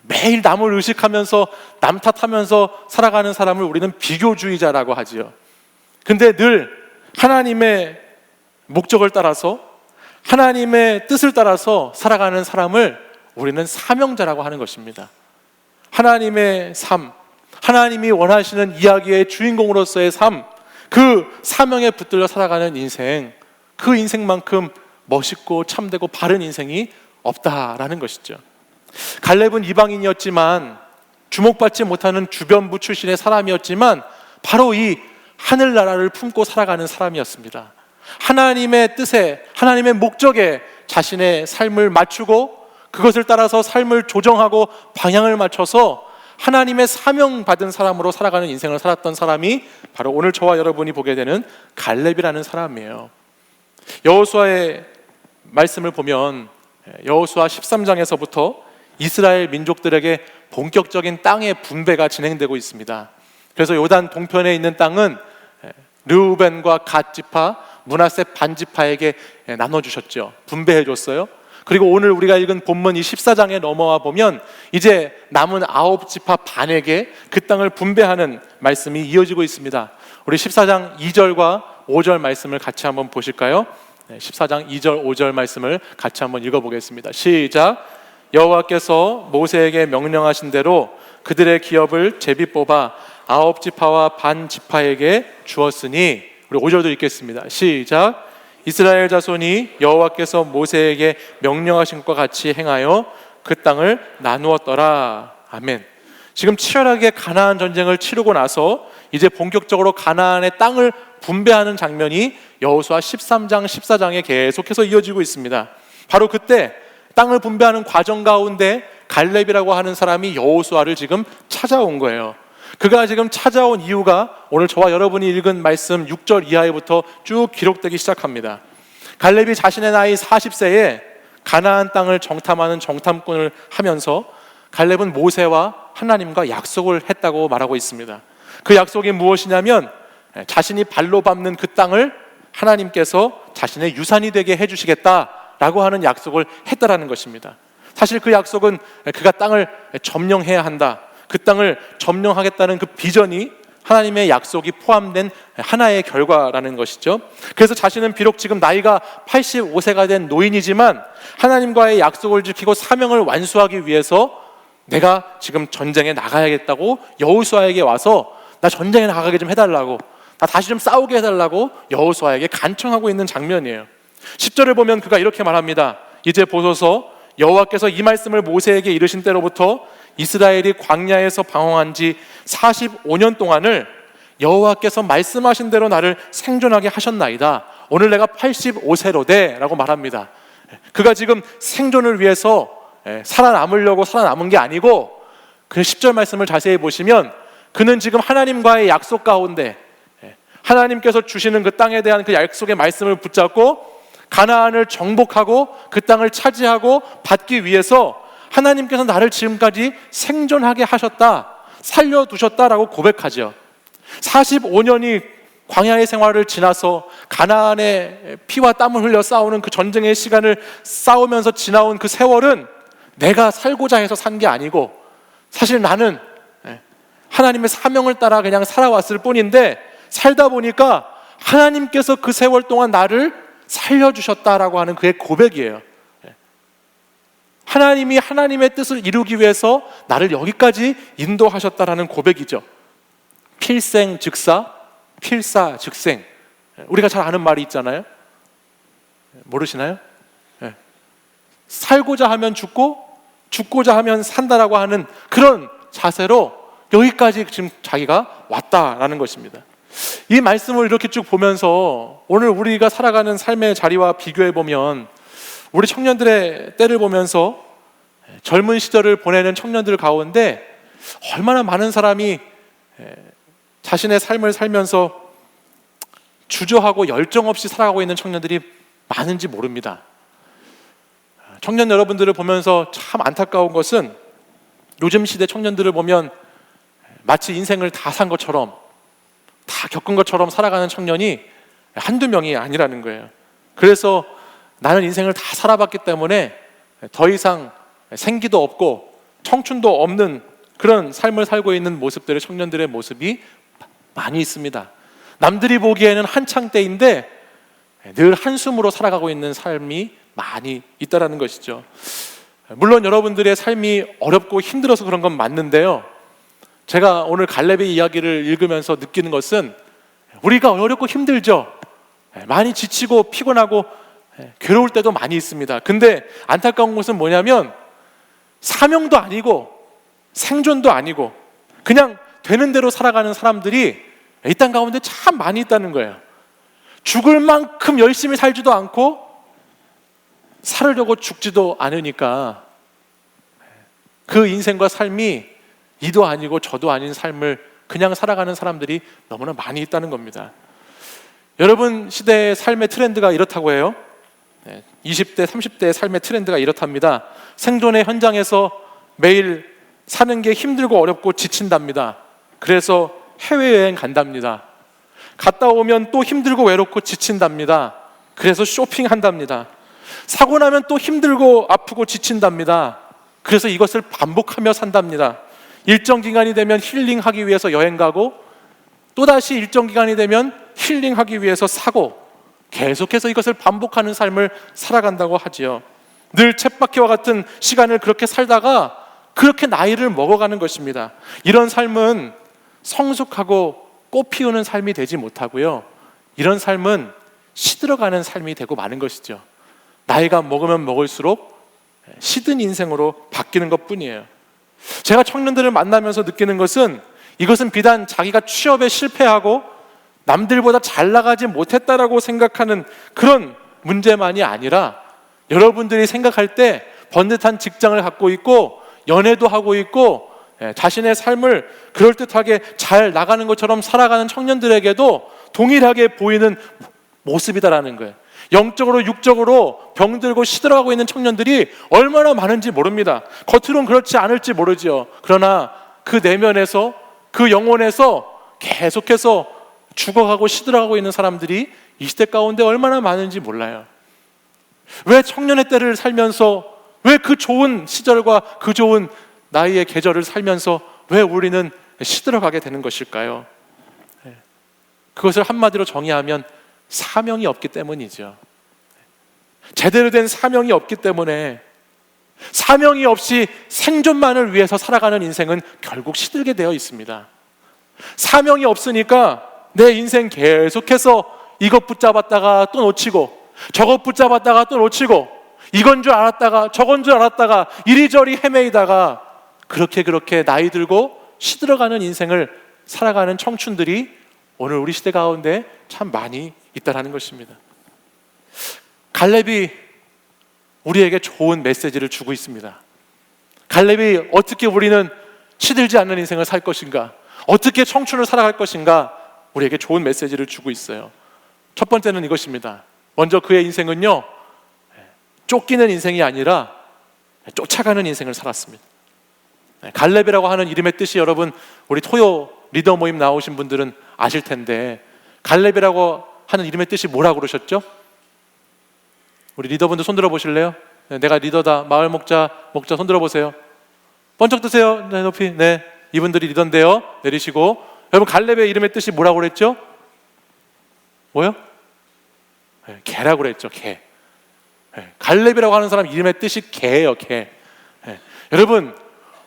매일 남을 의식하면서 남 탓하면서 살아가는 사람을 우리는 비교주의자라고 하지요. 근데 늘 하나님의 목적을 따라서, 하나님의 뜻을 따라서 살아가는 사람을 우리는 사명자라고 하는 것입니다. 하나님의 삶, 하나님이 원하시는 이야기의 주인공으로서의 삶, 그 사명에 붙들려 살아가는 인생, 그 인생만큼 멋있고 참되고 바른 인생이 없다라는 것이죠. 갈렙은 이방인이었지만, 주목받지 못하는 주변부 출신의 사람이었지만 바로 이 하늘나라를 품고 살아가는 사람이었습니다. 하나님의 뜻에, 하나님의 목적에 자신의 삶을 맞추고 그것을 따라서 삶을 조정하고 방향을 맞춰서 하나님의 사명받은 사람으로 살아가는 인생을 살았던 사람이 바로 오늘 저와 여러분이 보게 되는 갈렙이라는 사람이에요. 여호수아의 말씀을 보면 여호수아 13장에서부터 이스라엘 민족들에게 본격적인 땅의 분배가 진행되고 있습니다. 그래서 요단 동편에 있는 땅은 르우벤과 갓 지파, 므낫세 반 지파에게 나눠주셨죠. 분배해 줬어요. 그리고 오늘 우리가 읽은 본문 이 14장에 넘어와 보면 이제 남은 9지파 반에게 그 땅을 분배하는 말씀이 이어지고 있습니다. 우리 14장 2절과 5절 말씀을 같이 한번 보실까요? 14장 2절 5절 말씀을 같이 한번 읽어보겠습니다. 시작. 여호와께서 모세에게 명령하신 대로 그들의 기업을 제비 뽑아 9지파와 반 지파에게 주었으니, 우리 5절도 읽겠습니다. 시작. 이스라엘 자손이 여호와께서 모세에게 명령하신 것과 같이 행하여 그 땅을 나누었더라. 아멘. 지금 치열하게 가나안 전쟁을 치르고 나서 이제 본격적으로 가나안의 땅을 분배하는 장면이 여호수아 13장, 14장에 계속해서 이어지고 있습니다. 바로 그때 땅을 분배하는 과정 가운데 갈렙이라고 하는 사람이 여호수아를 지금 찾아온 거예요. 그가 지금 찾아온 이유가 오늘 저와 여러분이 읽은 말씀 6절 이하에부터 쭉 기록되기 시작합니다. 갈렙이 자신의 나이 40세에 가나안 땅을 정탐하는 정탐꾼을 하면서 갈렙은 모세와 하나님과 약속을 했다고 말하고 있습니다. 그 약속이 무엇이냐면 자신이 발로 밟는 그 땅을 하나님께서 자신의 유산이 되게 해주시겠다라고 하는 약속을 했다라는 것입니다. 사실 그 약속은 그가 땅을 점령해야 한다, 그 땅을 점령하겠다는 그 비전이 하나님의 약속이 포함된 하나의 결과라는 것이죠. 그래서 자신은 비록 지금 나이가 85세가 된 노인이지만 하나님과의 약속을 지키고 사명을 완수하기 위해서 내가 지금 전쟁에 나가야겠다고 여호수아에게 와서 나 전쟁에 나가게 좀 해달라고, 나 다시 좀 싸우게 해달라고 여호수아에게 간청하고 있는 장면이에요. 10절을 보면 그가 이렇게 말합니다. 이제 보소서, 여호와께서 이 말씀을 모세에게 이르신 때로부터 이스라엘이 광야에서 방황한 지 45년 동안을 여호와께서 말씀하신 대로 나를 생존하게 하셨나이다. 오늘 내가 85세로 돼 라고 말합니다. 그가 지금 생존을 위해서 살아남으려고 살아남은 게 아니고, 그 10절 말씀을 자세히 보시면 그는 지금 하나님과의 약속 가운데, 하나님께서 주시는 그 땅에 대한 그 약속의 말씀을 붙잡고 가나안을 정복하고 그 땅을 차지하고 받기 위해서 하나님께서 나를 지금까지 생존하게 하셨다, 살려두셨다라고 고백하죠. 45년이 광야의 생활을 지나서 가나안의 피와 땀을 흘려 싸우는 그 전쟁의 시간을 싸우면서 지나온 그 세월은 내가 살고자 해서 산 게 아니고 사실 나는 하나님의 사명을 따라 그냥 살아왔을 뿐인데 살다 보니까 하나님께서 그 세월 동안 나를 살려주셨다라고 하는 그의 고백이에요. 하나님이 하나님의 뜻을 이루기 위해서 나를 여기까지 인도하셨다라는 고백이죠. 필생즉사, 필사즉생. 우리가 잘 아는 말이 있잖아요. 모르시나요? 살고자 하면 죽고 죽고자 하면 산다라고 하는 그런 자세로 여기까지 지금 자기가 왔다라는 것입니다. 이 말씀을 이렇게 쭉 보면서 오늘 우리가 살아가는 삶의 자리와 비교해 보면 우리 청년들의 때를 보면서 젊은 시절을 보내는 청년들 가운데 얼마나 많은 사람이 자신의 삶을 살면서 주저하고 열정 없이 살아가고 있는 청년들이 많은지 모릅니다. 청년 여러분들을 보면서 참 안타까운 것은 요즘 시대 청년들을 보면 마치 인생을 다 산 것처럼 다 겪은 것처럼 살아가는 청년이 한두 명이 아니라는 거예요. 그래서 나는 인생을 다 살아봤기 때문에 더 이상 생기도 없고 청춘도 없는 그런 삶을 살고 있는 모습들의 청년들의 모습이 많이 있습니다. 남들이 보기에는 한창 때인데 늘 한숨으로 살아가고 있는 삶이 많이 있다라는 것이죠. 물론 여러분들의 삶이 어렵고 힘들어서 그런 건 맞는데요, 제가 오늘 갈렙의 이야기를 읽으면서 느끼는 것은 우리가 어렵고 힘들죠. 많이 지치고 피곤하고 괴로울 때도 많이 있습니다. 근데 안타까운 것은 뭐냐면 사명도 아니고 생존도 아니고 그냥 되는 대로 살아가는 사람들이 이 땅 가운데 참 많이 있다는 거예요. 죽을 만큼 열심히 살지도 않고 살으려고 죽지도 않으니까 그 인생과 삶이 이도 아니고 저도 아닌 삶을 그냥 살아가는 사람들이 너무나 많이 있다는 겁니다. 여러분 시대의 삶의 트렌드가 이렇다고 해요. 20대, 30대의 삶의 트렌드가 이렇답니다. 생존의 현장에서 매일 사는 게 힘들고 어렵고 지친답니다. 그래서 해외여행 간답니다. 갔다 오면 또 힘들고 외롭고 지친답니다. 그래서 쇼핑한답니다. 사고 나면 또 힘들고 아프고 지친답니다. 그래서 이것을 반복하며 산답니다. 일정 기간이 되면 힐링하기 위해서 여행 가고 또다시 일정 기간이 되면 힐링하기 위해서 사고 계속해서 이것을 반복하는 삶을 살아간다고 하지요. 늘 쳇바퀴와 같은 시간을 그렇게 살다가 그렇게 나이를 먹어가는 것입니다. 이런 삶은 성숙하고 꽃 피우는 삶이 되지 못하고요, 이런 삶은 시들어가는 삶이 되고 마는 것이죠. 나이가 먹으면 먹을수록 시든 인생으로 바뀌는 것뿐이에요. 제가 청년들을 만나면서 느끼는 것은 이것은 비단 자기가 취업에 실패하고 남들보다 잘 나가지 못했다라고 생각하는 그런 문제만이 아니라 여러분들이 생각할 때 번듯한 직장을 갖고 있고 연애도 하고 있고 자신의 삶을 그럴듯하게 잘 나가는 것처럼 살아가는 청년들에게도 동일하게 보이는 모습이다라는 거예요. 영적으로 육적으로 병들고 시들어가고 있는 청년들이 얼마나 많은지 모릅니다. 겉으로는 그렇지 않을지 모르지요. 그러나 그 내면에서 그 영혼에서 계속해서 죽어가고 시들어가고 있는 사람들이 이 시대 가운데 얼마나 많은지 몰라요. 왜 청년의 때를 살면서 왜 그 좋은 시절과 그 좋은 나이의 계절을 살면서 왜 우리는 시들어가게 되는 것일까요? 그것을 한마디로 정의하면 사명이 없기 때문이죠. 제대로 된 사명이 없기 때문에 사명이 없이 생존만을 위해서 살아가는 인생은 결국 시들게 되어 있습니다. 사명이 없으니까 내 인생 계속해서 이것 붙잡았다가 또 놓치고 저것 붙잡았다가 또 놓치고 이건 줄 알았다가 저건 줄 알았다가 이리저리 헤매이다가 그렇게 나이 들고 시들어가는 인생을 살아가는 청춘들이 오늘 우리 시대 가운데 참 많이 있다라는 것입니다. 갈렙이 우리에게 좋은 메시지를 주고 있습니다. 갈렙이 어떻게 우리는 시들지 않는 인생을 살 것인가, 어떻게 청춘을 살아갈 것인가, 우리에게 좋은 메시지를 주고 있어요. 첫 번째는 이것입니다. 먼저 그의 인생은요, 쫓기는 인생이 아니라 쫓아가는 인생을 살았습니다. 갈렙이라고 하는 이름의 뜻이 여러분 우리 토요 리더 모임 나오신 분들은 아실 텐데, 갈렙이라고 하는 이름의 뜻이 뭐라고 그러셨죠? 우리 리더분들 손 들어 보실래요? 내가 리더다. 마을 목자 손 들어 보세요. 번쩍 드세요. 네, 높이. 네, 이분들이 리더인데요. 내리시고. 여러분 갈렙의 이름의 뜻이 뭐라고 그랬죠? 뭐요? 개라고 그랬죠. 개. 갈렙이라고 하는 사람 이름의 뜻이 개예요. 개. 여러분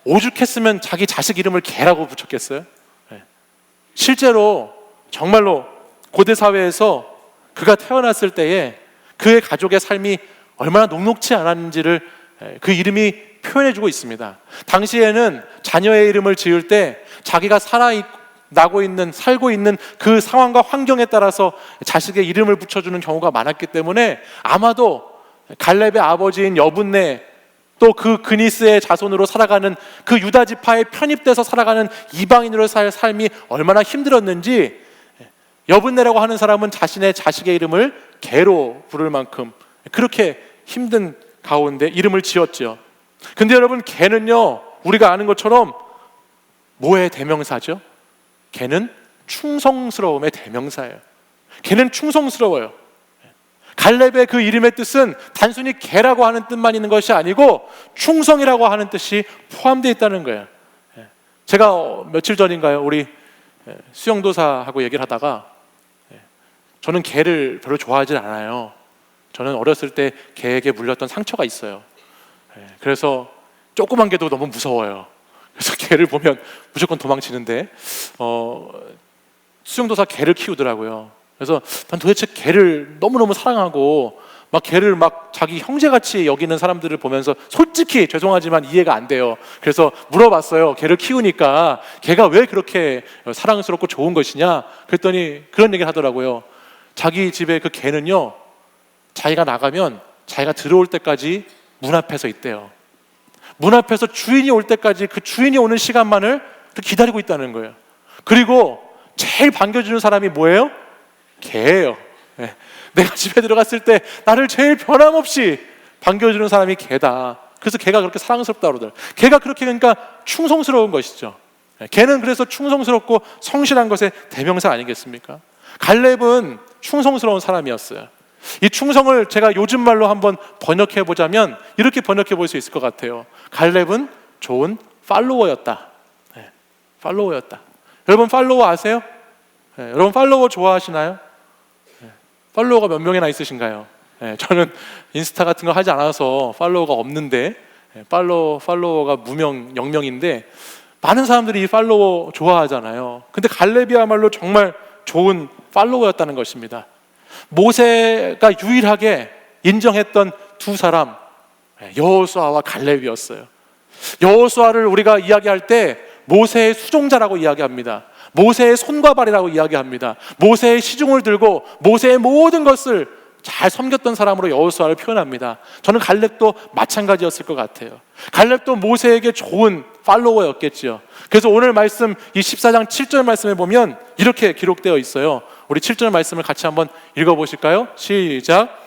오죽했으면 자기 자식 이름을 개라고 붙였겠어요? 실제로 정말로 고대 사회에서 그가 태어났을 때에 그의 가족의 삶이 얼마나 녹록지 않았는지를 그 이름이 표현해주고 있습니다. 당시에는 자녀의 이름을 지을 때 자기가 살고 있는 그 상황과 환경에 따라서 자식의 이름을 붙여주는 경우가 많았기 때문에 아마도 갈렙의 아버지인 여분네, 또 그 그니스의 자손으로 살아가는 그 유다 지파에 편입돼서 살아가는 이방인으로 살 삶이 얼마나 힘들었는지, 여분네라고 하는 사람은 자신의 자식의 이름을 개로 부를 만큼 그렇게 힘든 가운데 이름을 지었죠. 근데 여러분 개는요, 우리가 아는 것처럼 뭐의 대명사죠? 개는 충성스러움의 대명사예요. 개는 충성스러워요. 갈렙의 그 이름의 뜻은 단순히 개라고 하는 뜻만 있는 것이 아니고 충성이라고 하는 뜻이 포함되어 있다는 거예요. 제가 며칠 전인가요, 우리 수영도사하고 얘기를 하다가, 저는 개를 별로 좋아하지 않아요. 저는 어렸을 때 개에게 물렸던 상처가 있어요. 그래서 조그만 개도 너무 무서워요. 그래서 개를 보면 무조건 도망치는데, 수영도사 개를 키우더라고요. 그래서 난 도대체 개를 너무너무 사랑하고 막 개를 막 자기 형제같이 여기는 사람들을 보면서 솔직히 죄송하지만 이해가 안 돼요. 그래서 물어봤어요. 개를 키우니까 개가 왜 그렇게 사랑스럽고 좋은 것이냐? 그랬더니 그런 얘기를 하더라고요. 자기 집에 그 개는요, 자기가 나가면 자기가 들어올 때까지 문 앞에서 있대요. 문 앞에서 주인이 올 때까지 그 주인이 오는 시간만을 기다리고 있다는 거예요. 그리고 제일 반겨주는 사람이 뭐예요? 개예요. 내가 집에 들어갔을 때 나를 제일 변함없이 반겨주는 사람이 개다. 그래서 개가 그렇게 사랑스럽다고 그러더라고요. 개가 그렇게, 그러니까 충성스러운 것이죠. 개는 그래서 충성스럽고 성실한 것의 대명사 아니겠습니까? 갈렙은 충성스러운 사람이었어요. 이 충성을 제가 요즘 말로 한번 번역해 보자면 이렇게 번역해 볼 수 있을 것 같아요. 갈렙은 좋은 팔로워였다. 팔로워였다. 여러분 팔로워 아세요? 여러분 팔로워 좋아하시나요? 팔로워가 몇 명이나 있으신가요? 저는 인스타 같은 거 하지 않아서 팔로워가 없는데, 팔로워가 무명 0명인데 많은 사람들이 이 팔로워 좋아하잖아요. 근데 갈렙이야말로 정말 좋은 팔로워였다는 것입니다. 모세가 유일하게 인정했던 두 사람, 여호수아와 갈렙이었어요. 여호수아를 우리가 이야기할 때 모세의 수종자라고 이야기합니다. 모세의 손과 발이라고 이야기합니다. 모세의 시중을 들고 모세의 모든 것을 잘 섬겼던 사람으로 여호수아를 표현합니다. 저는 갈렙도 마찬가지였을 것 같아요. 갈렙도 모세에게 좋은 팔로워였겠지요. 그래서 오늘 말씀, 이 14장 7절 말씀에 보면 이렇게 기록되어 있어요. 우리 7절 말씀을 같이 한번 읽어보실까요? 시작.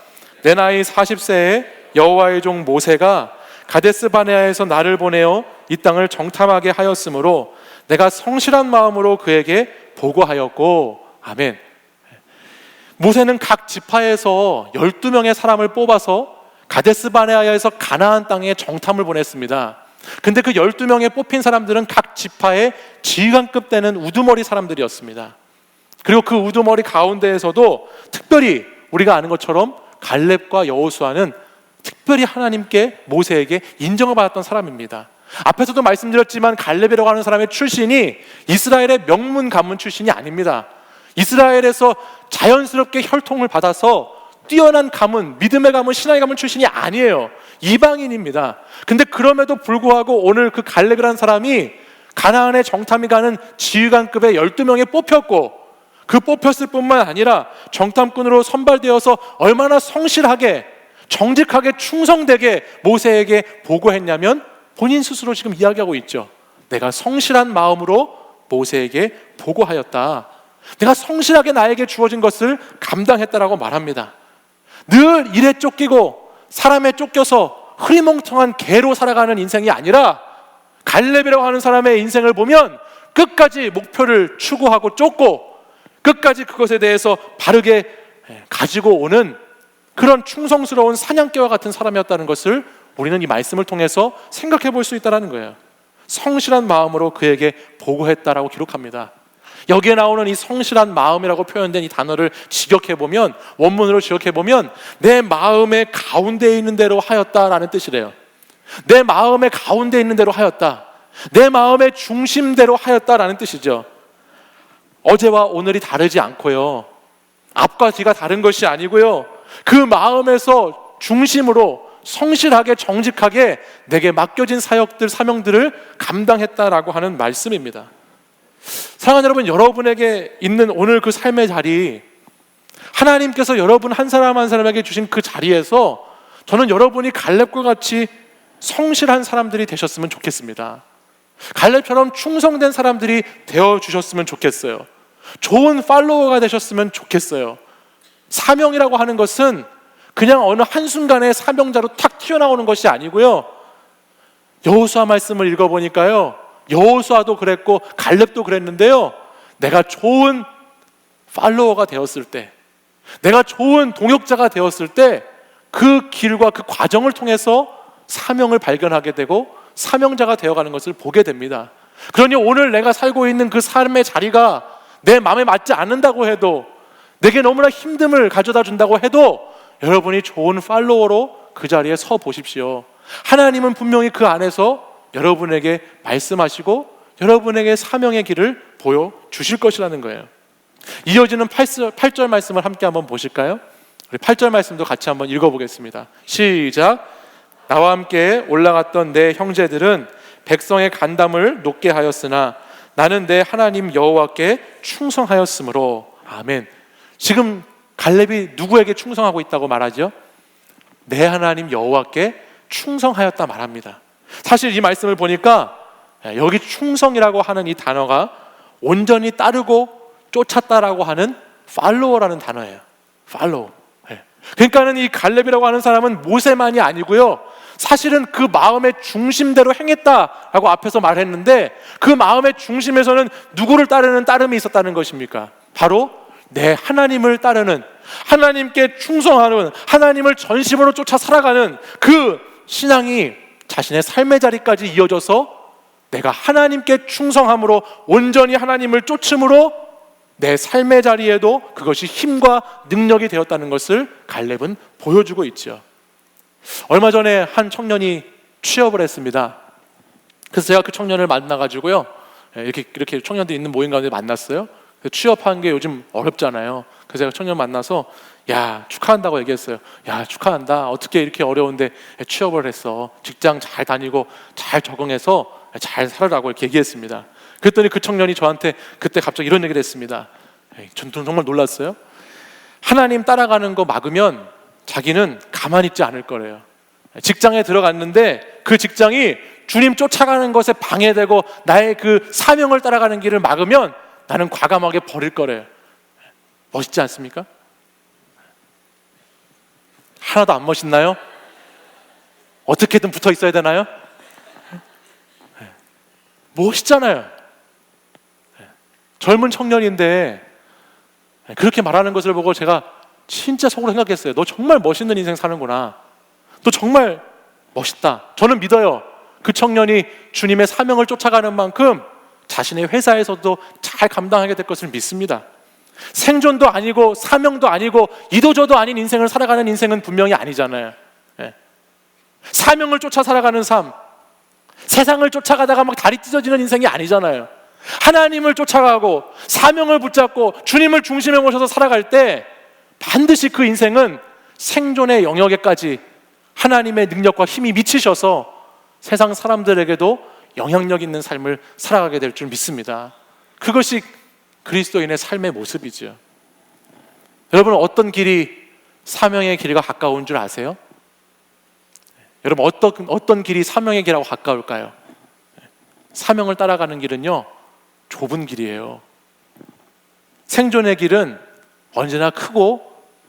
내 나이 40세에 여호와의 종 모세가 가데스 바네아에서 나를 보내어 이 땅을 정탐하게 하였으므로 내가 성실한 마음으로 그에게 보고하였고. 아멘. 모세는 각 지파에서 12명의 사람을 뽑아서 가데스 바네아에서 가나안 땅에 정탐을 보냈습니다. 근데 그 12명의 뽑힌 사람들은 각 지파의 지휘관급 되는 우두머리 사람들이었습니다. 그리고 그 우두머리 가운데에서도 특별히 우리가 아는 것처럼 갈렙과 여호수아는 특별히 하나님께, 모세에게 인정을 받았던 사람입니다. 앞에서도 말씀드렸지만 갈렙이라고 하는 사람의 출신이 이스라엘의 명문 가문 출신이 아닙니다. 이스라엘에서 자연스럽게 혈통을 받아서 뛰어난 가문, 믿음의 가문, 신앙의 가문 출신이 아니에요. 이방인입니다. 근데 그럼에도 불구하고 오늘 그 갈렙이라는 사람이 가나안의 정탐이 가는 지휘관급의 12명에 뽑혔고, 그 뽑혔을 뿐만 아니라 정탐꾼으로 선발되어서 얼마나 성실하게, 정직하게, 충성되게 모세에게 보고했냐면 본인 스스로 지금 이야기하고 있죠. 내가 성실한 마음으로 모세에게 보고하였다. 내가 성실하게 나에게 주어진 것을 감당했다라고 말합니다. 늘 일에 쫓기고 사람에 쫓겨서 흐리멍텅한 개로 살아가는 인생이 아니라 갈렙이라고 하는 사람의 인생을 보면 끝까지 목표를 추구하고 쫓고 끝까지 그것에 대해서 바르게 가지고 오는 그런 충성스러운 사냥개와 같은 사람이었다는 것을 우리는 이 말씀을 통해서 생각해 볼 수 있다는 거예요. 성실한 마음으로 그에게 보고했다라고 기록합니다. 여기에 나오는 이 성실한 마음이라고 표현된 이 단어를 직역해보면, 원문으로 직역해보면 내 마음의 가운데에 있는 대로 하였다라는 뜻이래요. 내 마음의 가운데에 있는 대로 하였다, 내 마음의 중심대로 하였다라는 뜻이죠. 어제와 오늘이 다르지 않고요, 앞과 뒤가 다른 것이 아니고요, 그 마음에서 중심으로 성실하게 정직하게 내게 맡겨진 사역들, 사명들을 감당했다라고 하는 말씀입니다. 사랑하는 여러분, 여러분에게 있는 오늘 그 삶의 자리, 하나님께서 여러분 한 사람 한 사람에게 주신 그 자리에서 저는 여러분이 갈렙과 같이 성실한 사람들이 되셨으면 좋겠습니다. 갈렙처럼 충성된 사람들이 되어주셨으면 좋겠어요. 좋은 팔로워가 되셨으면 좋겠어요. 사명이라고 하는 것은 그냥 어느 한순간에 사명자로 탁 튀어나오는 것이 아니고요, 여호수아 말씀을 읽어보니까요, 여호수아도 그랬고 갈렙도 그랬는데요, 내가 좋은 팔로워가 되었을 때, 내가 좋은 동역자가 되었을 때 그 길과 그 과정을 통해서 사명을 발견하게 되고 사명자가 되어가는 것을 보게 됩니다. 그러니 오늘 내가 살고 있는 그 삶의 자리가 내 마음에 맞지 않는다고 해도, 내게 너무나 힘듦을 가져다 준다고 해도 여러분이 좋은 팔로워로 그 자리에 서 보십시오. 하나님은 분명히 그 안에서 여러분에게 말씀하시고 여러분에게 사명의 길을 보여주실 것이라는 거예요. 이어지는 8절 말씀을 함께 한번 보실까요? 우리 8절 말씀도 같이 한번 읽어보겠습니다. 시작. 나와 함께 올라갔던 내 형제들은 백성의 간담을 높게 하였으나 나는 내 하나님 여호와께 충성하였으므로. 아멘. 지금 갈렙이 누구에게 충성하고 있다고 말하죠? 내 하나님 여호와께 충성하였다 말합니다. 사실 이 말씀을 보니까 여기 충성이라고 하는 이 단어가 온전히 따르고 쫓았다라고 하는 팔로워라는 단어예요. 팔로워. 그러니까는 이 갈렙이라고 하는 사람은 모세만이 아니고요, 사실은 그 마음의 중심대로 행했다라고 앞에서 말했는데 그 마음의 중심에서는 누구를 따르는 따름이 있었다는 것입니까? 바로 내 하나님을 따르는, 하나님께 충성하는, 하나님을 전심으로 쫓아 살아가는 그 신앙이 자신의 삶의 자리까지 이어져서 내가 하나님께 충성함으로 온전히 하나님을 쫓음으로 내 삶의 자리에도 그것이 힘과 능력이 되었다는 것을 갈렙은 보여주고 있죠. 얼마 전에 한 청년이 취업을 했습니다. 그래서 제가 그 청년을 만나가지고요, 이렇게 청년들이 있는 모임 가운데 만났어요. 취업하는 게 요즘 어렵잖아요. 그래서 제가 청년 만나서 야, 축하한다고 얘기했어요. 야, 축하한다. 어떻게 이렇게 어려운데 취업을 했어. 직장 잘 다니고 잘 적응해서 잘 살아라고 이렇게 얘기했습니다. 그랬더니 그 청년이 저한테 그때 갑자기 이런 얘기를 했습니다. 전 정말 놀랐어요. 하나님 따라가는 거 막으면 자기는 가만히 있지 않을 거래요. 직장에 들어갔는데 그 직장이 주님 쫓아가는 것에 방해되고 나의 그 사명을 따라가는 길을 막으면 나는 과감하게 버릴 거래요. 멋있지 않습니까? 하나도 안 멋있나요? 어떻게든 붙어 있어야 되나요? 멋있잖아요. 젊은 청년인데 그렇게 말하는 것을 보고 제가 진짜 속으로 생각했어요. 너 정말 멋있는 인생 사는구나. 너 정말 멋있다. 저는 믿어요. 그 청년이 주님의 사명을 쫓아가는 만큼 자신의 회사에서도 잘 감당하게 될 것을 믿습니다. 생존도 아니고 사명도 아니고 이도저도 아닌 인생을 살아가는 인생은 분명히 아니잖아요. 사명을 쫓아 살아가는 삶, 세상을 쫓아가다가 막 다리 찢어지는 인생이 아니잖아요. 하나님을 쫓아가고 사명을 붙잡고 주님을 중심에 모셔서 살아갈 때 반드시 그 인생은 생존의 영역에까지 하나님의 능력과 힘이 미치셔서 세상 사람들에게도 영향력 있는 삶을 살아가게 될 줄 믿습니다. 그것이 그리스도인의 삶의 모습이죠. 여러분, 어떤 길이 사명의 길과 가까운 줄 아세요? 여러분, 어떤 길이 사명의 길하고 가까울까요? 사명을 따라가는 길은요, 좁은 길이에요. 생존의 길은 언제나 크고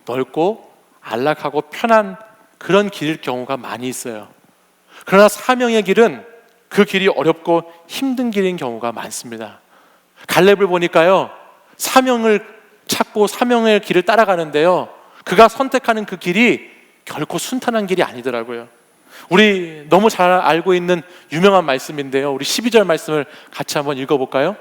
넓고 안락하고 편한 그런 길일 경우가 많이 있어요. 그러나 사명의 길은 그 길이 어렵고 힘든 길인 경우가 많습니다. 갈렙을 보니까요, 사명을 찾고 사명의 길을 따라가는데요, 그가 선택하는 그 길이 결코 순탄한 길이 아니더라고요. 우리 너무 잘 알고 있는 유명한 말씀인데요, 우리 12절 말씀을 같이 한번 읽어볼까요?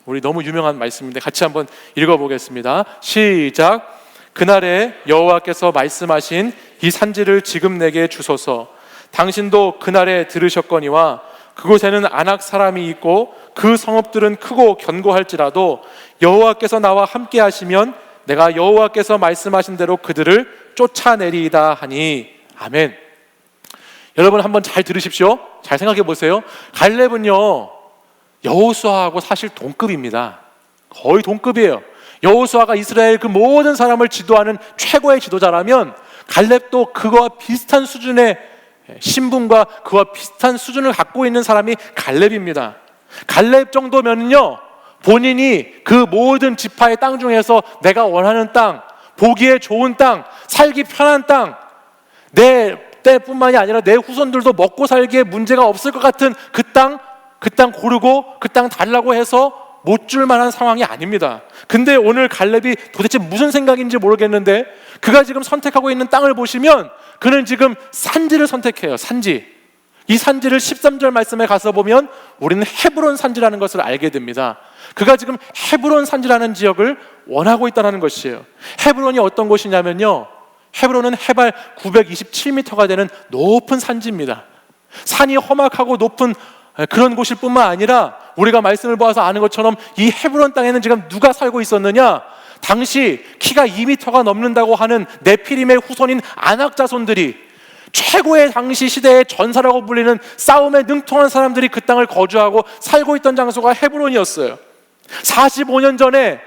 우리 너무 유명한 말씀인데 같이 한번 읽어보겠습니다. 시작. 그날에 여호와께서 말씀하신 이 산지를 지금 내게 주소서. 당신도 그날에 들으셨거니와 그곳에는 아낙 사람이 있고 그 성읍들은 크고 견고할지라도 여호와께서 나와 함께 하시면 내가 여호와께서 말씀하신 대로 그들을 쫓아내리이다 하니. 아멘. 여러분 한번 잘 들으십시오. 잘 생각해 보세요. 갈렙은요, 여호수아하고 사실 동급입니다. 거의 동급이에요. 여호수아가 이스라엘 그 모든 사람을 지도하는 최고의 지도자라면 갈렙도 그와 비슷한 수준의 신분과 그와 비슷한 수준을 갖고 있는 사람이 갈렙입니다. 갈렙 정도면요, 본인이 그 모든 지파의 땅 중에서 내가 원하는 땅, 보기에 좋은 땅, 살기 편한 땅, 내 때뿐만이 아니라 내 후손들도 먹고 살기에 문제가 없을 것 같은 그 땅 고르고 그 땅 달라고 해서 못 줄 만한 상황이 아닙니다. 근데 오늘 갈렙이 도대체 무슨 생각인지 모르겠는데 그가 지금 선택하고 있는 땅을 보시면 그는 지금 산지를 선택해요. 산지. 이 산지를 13절 말씀에 가서 보면 우리는 헤브론 산지라는 것을 알게 됩니다. 그가 지금 헤브론 산지라는 지역을 원하고 있다는 것이에요. 헤브론이 어떤 곳이냐면요, 헤브론은 해발 927m가 되는 높은 산지입니다. 산이 험악하고 높은 그런 곳일 뿐만 아니라 우리가 말씀을 보아서 아는 것처럼 이 헤브론 땅에는 지금 누가 살고 있었느냐? 당시 키가 2m가 넘는다고 하는 네피림의 후손인 아낙 자손들이, 최고의 당시 시대의 전사라고 불리는 싸움에 능통한 사람들이 그 땅을 거주하고 살고 있던 장소가 헤브론이었어요. 45년 전에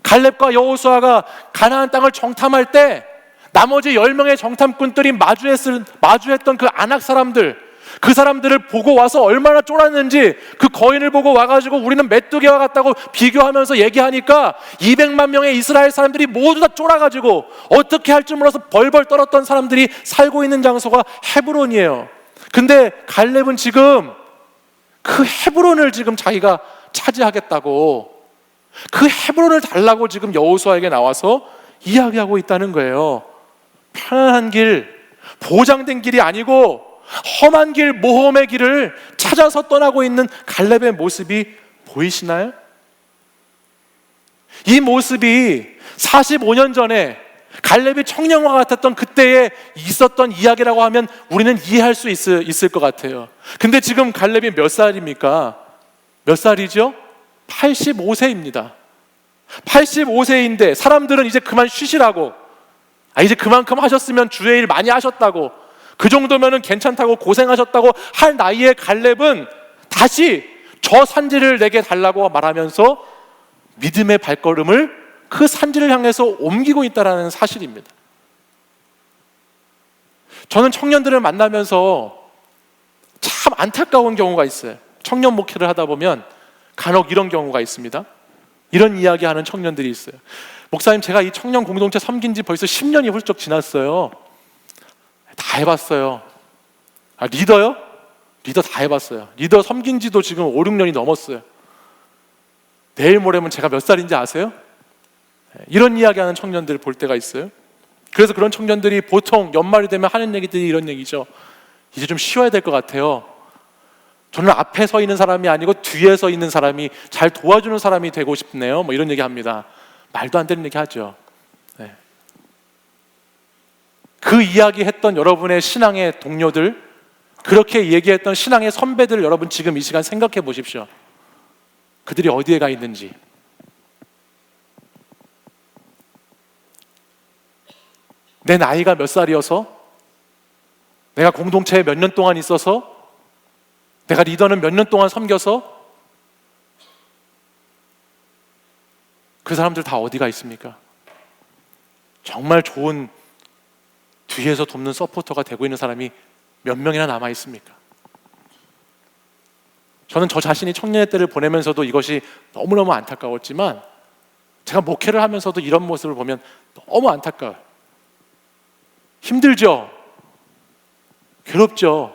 갈렙과 여호수아가 가나안 땅을 정탐할 때 나머지 10명의 정탐꾼들이 마주했던 그 아낙 사람들, 그 사람들을 보고 와서 얼마나 쫄았는지 그 거인을 보고 와가지고 우리는 메뚜기와 같다고 비교하면서 얘기하니까 200만 명의 이스라엘 사람들이 모두 다 쫄아가지고 어떻게 할 줄 몰라서 벌벌 떨었던 사람들이 살고 있는 장소가 헤브론이에요. 근데 갈렙은 지금 그 헤브론을 지금 자기가 차지하겠다고, 그 헤브론을 달라고 지금 여호수아에게 나와서 이야기하고 있다는 거예요. 편안한 길, 보장된 길이 아니고 험한 길, 모험의 길을 찾아서 떠나고 있는 갈렙의 모습이 보이시나요? 이 모습이 45년 전에 갈렙이 청년과 같았던 그때에 있었던 이야기라고 하면 우리는 이해할 수 있을 것 같아요. 근데 지금 갈렙이 몇 살입니까? 몇 살이죠? 85세입니다. 85세인데 사람들은 이제 그만 쉬시라고, 이제 그만큼 하셨으면 주의 일 많이 하셨다고, 그 정도면은 괜찮다고, 고생하셨다고 할 나이에 갈렙은 다시 저 산지를 내게 달라고 말하면서 믿음의 발걸음을 그 산지를 향해서 옮기고 있다는 사실입니다. 저는 청년들을 만나면서 참 안타까운 경우가 있어요. 청년 목회를 하다 보면 간혹 이런 경우가 있습니다. 이런 이야기하는 청년들이 있어요. 목사님, 제가 이 청년 공동체 섬긴 지 벌써 10년이 훌쩍 지났어요. 다 해봤어요. 리더요? 리더 다 해봤어요. 리더 섬긴 지도 지금 5, 6년이 넘었어요. 내일 모레면 제가 몇 살인지 아세요? 이런 이야기하는 청년들을 볼 때가 있어요. 그래서 그런 청년들이 보통 연말이 되면 하는 얘기들이 이런 얘기죠. 이제 좀 쉬어야 될 것 같아요. 저는 앞에 서 있는 사람이 아니고 뒤에 서 있는 사람이, 잘 도와주는 사람이 되고 싶네요. 뭐 이런 얘기 합니다. 말도 안 되는 얘기 하죠. 네. 그 이야기 했던 여러분의 신앙의 동료들, 그렇게 얘기했던 신앙의 선배들, 여러분 지금 이 시간 생각해 보십시오. 그들이 어디에 가 있는지. 내 나이가 몇 살이어서, 내가 공동체에 몇 년 동안 있어서, 내가 리더는 몇 년 동안 섬겨서, 그 사람들 다 어디가 있습니까? 정말 좋은 뒤에서 돕는 서포터가 되고 있는 사람이 몇 명이나 남아 있습니까? 저는 저 자신이 청년의 때를 보내면서도 이것이 너무너무 안타까웠지만 제가 목회를 하면서도 이런 모습을 보면 너무 안타까워요. 힘들죠? 괴롭죠?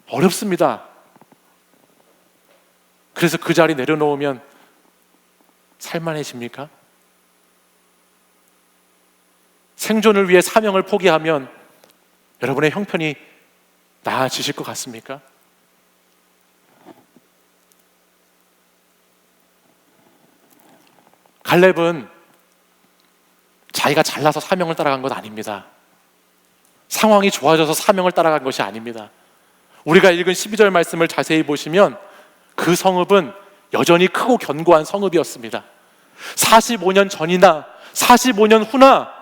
어렵습니다. 그래서 그 자리 내려놓으면 살만해집니까? 생존을 위해 사명을 포기하면 여러분의 형편이 나아지실 것 같습니까? 갈렙은 자기가 잘나서 사명을 따라간 것 아닙니다. 상황이 좋아져서 사명을 따라간 것이 아닙니다. 우리가 읽은 12절 말씀을 자세히 보시면 그 성읍은 여전히 크고 견고한 성읍이었습니다. 45년 전이나 45년 후나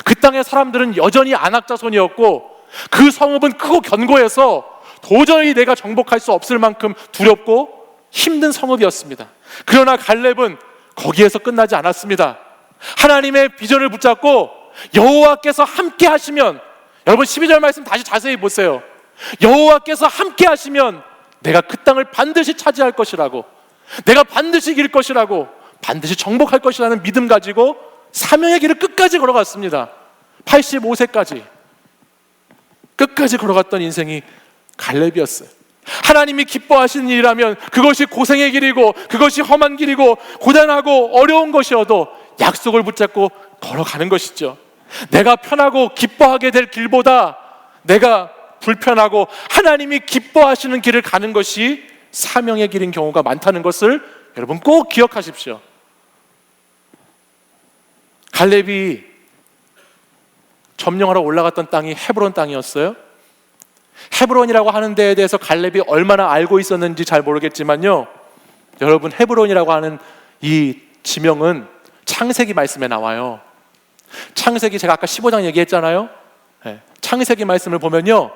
그 땅의 사람들은 여전히 안악 자손이었고 그 성읍은 크고 견고해서 도저히 내가 정복할 수 없을 만큼 두렵고 힘든 성읍이었습니다. 그러나 갈렙은 거기에서 끝나지 않았습니다. 하나님의 비전을 붙잡고 여호와께서 함께 하시면, 여러분 12절 말씀 다시 자세히 보세요. 여호와께서 함께 하시면 내가 그 땅을 반드시 차지할 것이라고, 내가 반드시 이길 것이라고, 반드시 정복할 것이라는 믿음 가지고 사명의 길을 끝까지 걸어갔습니다. 85세까지 끝까지 걸어갔던 인생이 갈렙이었어요. 하나님이 기뻐하시는 일이라면 그것이 고생의 길이고 그것이 험한 길이고 고단하고 어려운 것이어도 약속을 붙잡고 걸어가는 것이죠. 내가 편하고 기뻐하게 될 길보다 내가 불편하고 하나님이 기뻐하시는 길을 가는 것이 사명의 길인 경우가 많다는 것을 여러분 꼭 기억하십시오. 갈렙이 점령하러 올라갔던 땅이 헤브론 땅이었어요. 헤브론이라고 하는 데에 대해서 갈렙이 얼마나 알고 있었는지 잘 모르겠지만요, 여러분 헤브론이라고 하는 이 지명은 창세기 말씀에 나와요. 창세기 제가 아까 15장 얘기했잖아요. 창세기 말씀을 보면요,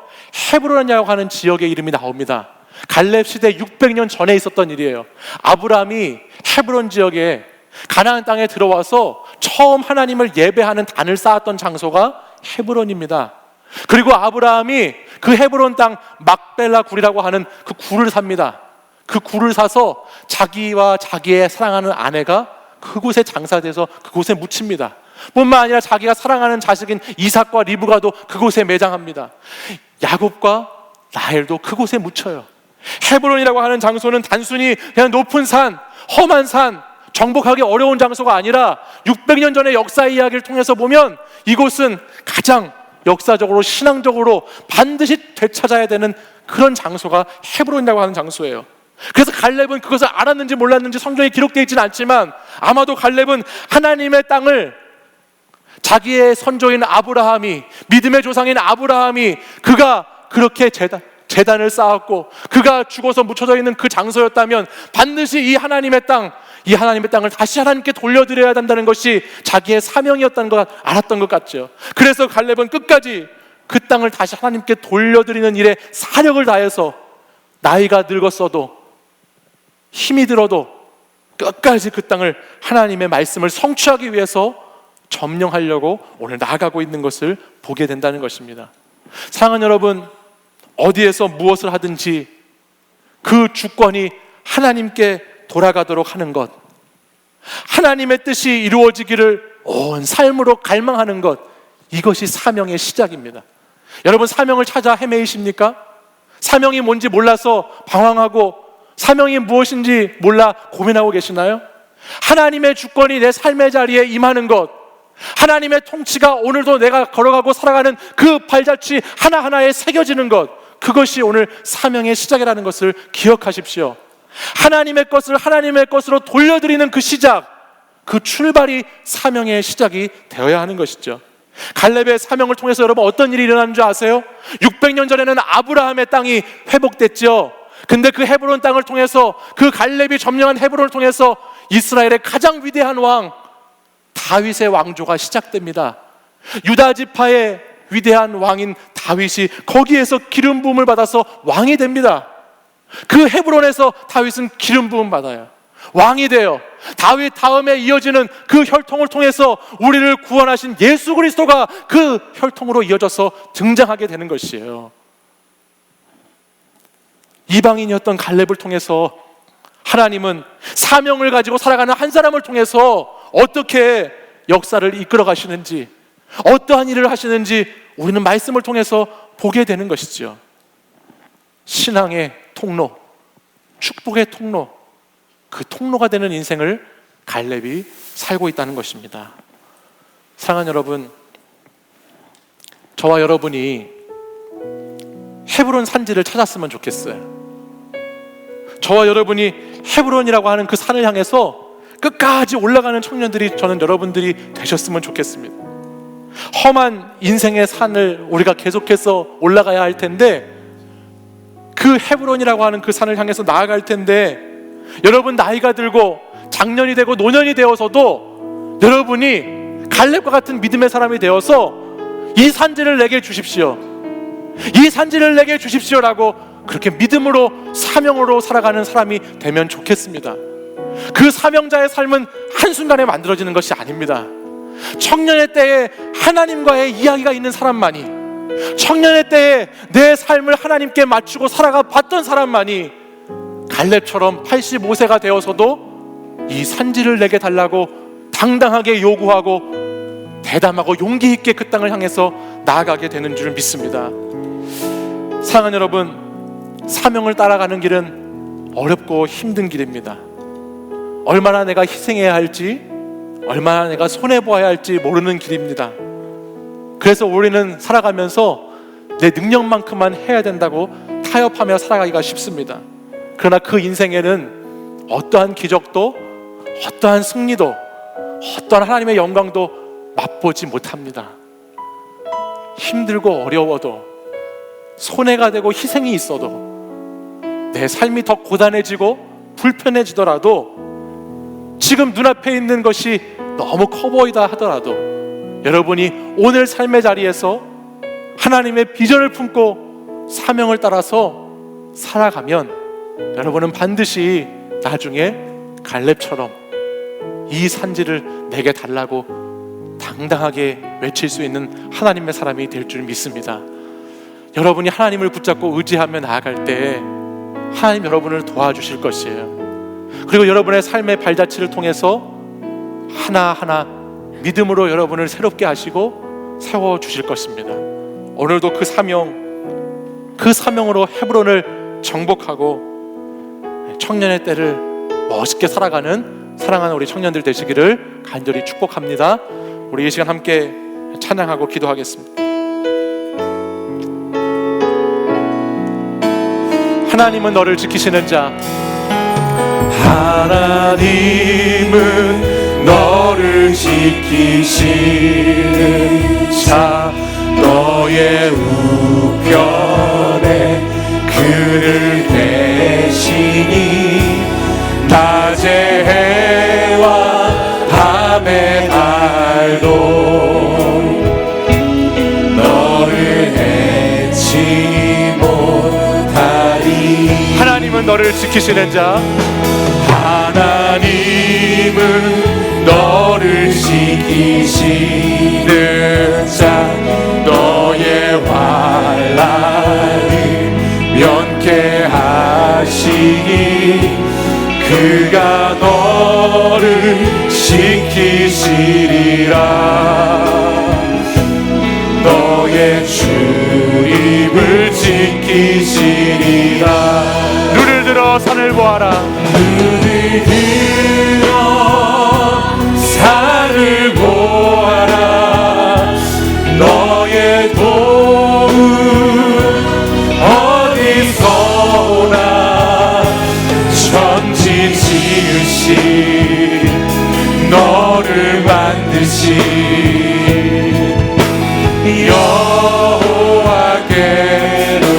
헤브론이라고 하는 지역의 이름이 나옵니다. 갈렙 시대 600년 전에 있었던 일이에요. 아브라함이 헤브론 지역에 가나안 땅에 들어와서 처음 하나님을 예배하는 단을 쌓았던 장소가 헤브론입니다. 그리고 아브라함이 그 헤브론 땅 막벨라 굴이라고 하는 그 굴을 삽니다. 그 굴을 사서 자기와 자기의 사랑하는 아내가 그곳에 장사돼서 그곳에 묻힙니다. 뿐만 아니라 자기가 사랑하는 자식인 이삭과 리브가도 그곳에 매장합니다. 야곱과 라헬도 그곳에 묻혀요. 헤브론이라고 하는 장소는 단순히 그냥 높은 산, 험한 산, 정복하기 어려운 장소가 아니라 600년 전의 역사 이야기를 통해서 보면 이곳은 가장 역사적으로 신앙적으로 반드시 되찾아야 되는 그런 장소가 헤브론이라고 하는 장소예요. 그래서 갈렙은 그것을 알았는지 몰랐는지 성경에 기록되어 있지는 않지만 아마도 갈렙은 하나님의 땅을 자기의 선조인 아브라함이, 믿음의 조상인 아브라함이 그가 그렇게 제단을 쌓았고 그가 죽어서 묻혀져 있는 그 장소였다면 반드시 이 하나님의 땅을 다시 하나님께 돌려드려야 한다는 것이 자기의 사명이었다는 걸 알았던 것 같죠. 그래서 갈렙은 끝까지 그 땅을 다시 하나님께 돌려드리는 일에 사력을 다해서 나이가 늙었어도 힘이 들어도 끝까지 그 땅을 하나님의 말씀을 성취하기 위해서 점령하려고 오늘 나아가고 있는 것을 보게 된다는 것입니다. 사랑하는 여러분, 어디에서 무엇을 하든지 그 주권이 하나님께 돌아가도록 하는 것, 하나님의 뜻이 이루어지기를 온 삶으로 갈망하는 것, 이것이 사명의 시작입니다. 여러분 사명을 찾아 헤매이십니까? 사명이 뭔지 몰라서 방황하고 사명이 무엇인지 몰라 고민하고 계시나요? 하나님의 주권이 내 삶의 자리에 임하는 것, 하나님의 통치가 오늘도 내가 걸어가고 살아가는 그 발자취 하나하나에 새겨지는 것, 그것이 오늘 사명의 시작이라는 것을 기억하십시오. 하나님의 것을 하나님의 것으로 돌려드리는 그 시작, 그 출발이 사명의 시작이 되어야 하는 것이죠. 갈렙의 사명을 통해서 여러분 어떤 일이 일어나는 줄 아세요? 600년 전에는 아브라함의 땅이 회복됐죠. 근데 그 헤브론 땅을 통해서, 그 갈렙이 점령한 헤브론을 통해서 이스라엘의 가장 위대한 왕 다윗의 왕조가 시작됩니다. 유다 지파의 위대한 왕인 다윗이 거기에서 기름 부음을 받아서 왕이 됩니다. 그 헤브론에서 다윗은 기름 부음 받아요. 왕이 돼요. 다윗 다음에 이어지는 그 혈통을 통해서 우리를 구원하신 예수 그리스도가 그 혈통으로 이어져서 등장하게 되는 것이에요. 이방인이었던 갈렙을 통해서 하나님은 사명을 가지고 살아가는 한 사람을 통해서 어떻게 역사를 이끌어 가시는지, 어떠한 일을 하시는지 우리는 말씀을 통해서 보게 되는 것이죠. 신앙의 통로, 축복의 통로, 그 통로가 되는 인생을 갈렙이 살고 있다는 것입니다. 사랑하는 여러분, 저와 여러분이 헤브론 산지를 찾았으면 좋겠어요. 저와 여러분이 헤브론이라고 하는 그 산을 향해서 끝까지 올라가는 청년들이, 저는 여러분들이 되셨으면 좋겠습니다. 험한 인생의 산을 우리가 계속해서 올라가야 할 텐데, 그 헤브론이라고 하는 그 산을 향해서 나아갈 텐데, 여러분 나이가 들고 장년이 되고 노년이 되어서도 여러분이 갈렙과 같은 믿음의 사람이 되어서 이 산지를 내게 주십시오, 이 산지를 내게 주십시오라고 그렇게 믿음으로, 사명으로 살아가는 사람이 되면 좋겠습니다. 그 사명자의 삶은 한순간에 만들어지는 것이 아닙니다. 청년의 때에 하나님과의 이야기가 있는 사람만이, 청년의 때에 내 삶을 하나님께 맞추고 살아가 봤던 사람만이 갈렙처럼 85세가 되어서도 이 산지를 내게 달라고 당당하게 요구하고 대담하고 용기 있게 그 땅을 향해서 나아가게 되는 줄 믿습니다. 사랑하는 여러분, 사명을 따라가는 길은 어렵고 힘든 길입니다. 얼마나 내가 희생해야 할지, 얼마나 내가 손해보아야 할지 모르는 길입니다. 그래서 우리는 살아가면서 내 능력만큼만 해야 된다고 타협하며 살아가기가 쉽습니다. 그러나 그 인생에는 어떠한 기적도, 어떠한 승리도, 어떠한 하나님의 영광도 맛보지 못합니다. 힘들고 어려워도, 손해가 되고 희생이 있어도, 내 삶이 더 고단해지고 불편해지더라도, 지금 눈앞에 있는 것이 너무 커 보이다 하더라도, 여러분이 오늘 삶의 자리에서 하나님의 비전을 품고 사명을 따라서 살아가면 여러분은 반드시 나중에 갈렙처럼 이 산지를 내게 달라고 당당하게 외칠 수 있는 하나님의 사람이 될 줄 믿습니다. 여러분이 하나님을 붙잡고 의지하며 나아갈 때 하나님 여러분을 도와주실 것이에요. 그리고 여러분의 삶의 발자취를 통해서 하나하나 믿음으로 여러분을 새롭게 하시고 세워주실 것입니다. 오늘도 그 사명으로 헤브론을 정복하고 청년의 때를 멋있게 살아가는 사랑하는 우리 청년들 되시기를 간절히 축복합니다. 우리 이 시간 함께 찬양하고 기도하겠습니다. 하나님은 너를 지키시는 자, 하나님은 너를 지키시는 자, 너의 우편에 그를 대시니 낮의 해와 밤의 달도 너를 해치 못하리. 하나님은 너를 지키시는 자, 하나님은 너를 지키시는 자, 너의 환난을 면케하시니 그가 너를 지키시리라. 너의 출입을 지키시리라. 눈을 들어 산을 보아라. 눈을 들어 산을 보아라. 너의 도움 어디서 오나. 천지 지으신 너를 만드신 여호와께로.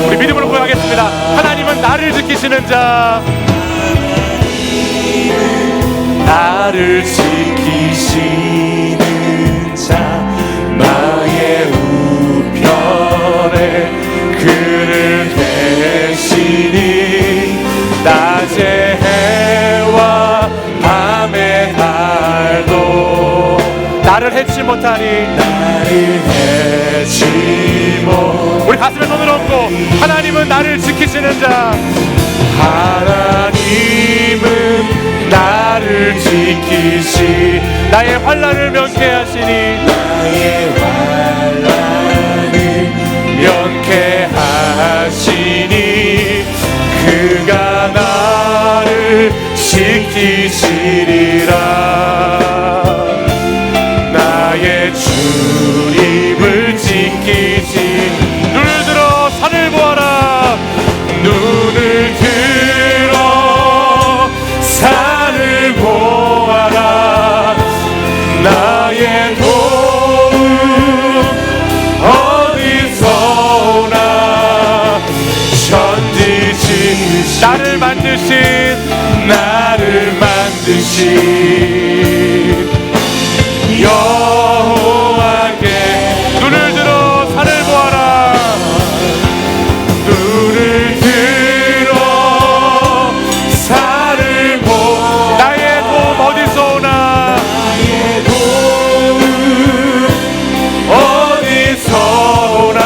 우리 믿음으로 고백하겠습니다. 하나님은 나를 지키시는 자, 나를 지키시는 자, 나의 우편에 그를 대시니 낮의 해와 밤의 달도 나를 해치 못하니. 나를 해치 못. 우리 가슴에 손을 얹고 하나님은 나를 지키시는 자, 하나님은 나를 지키시 나의 환난을 면케하시니 나의 환난을 면케하시니 그가 나를 지키시리라 나의 주님을 지키시 눈을 들어 산을 보아라 눈을 들어 산을 보아라 나의 도움 어디서 오나 천지지 나를 만드신 여호와께 눈을 들어 산을 보아라 눈을 들어 산을 보 나의 도움 어디서 오나 나의 도움 어디서 오나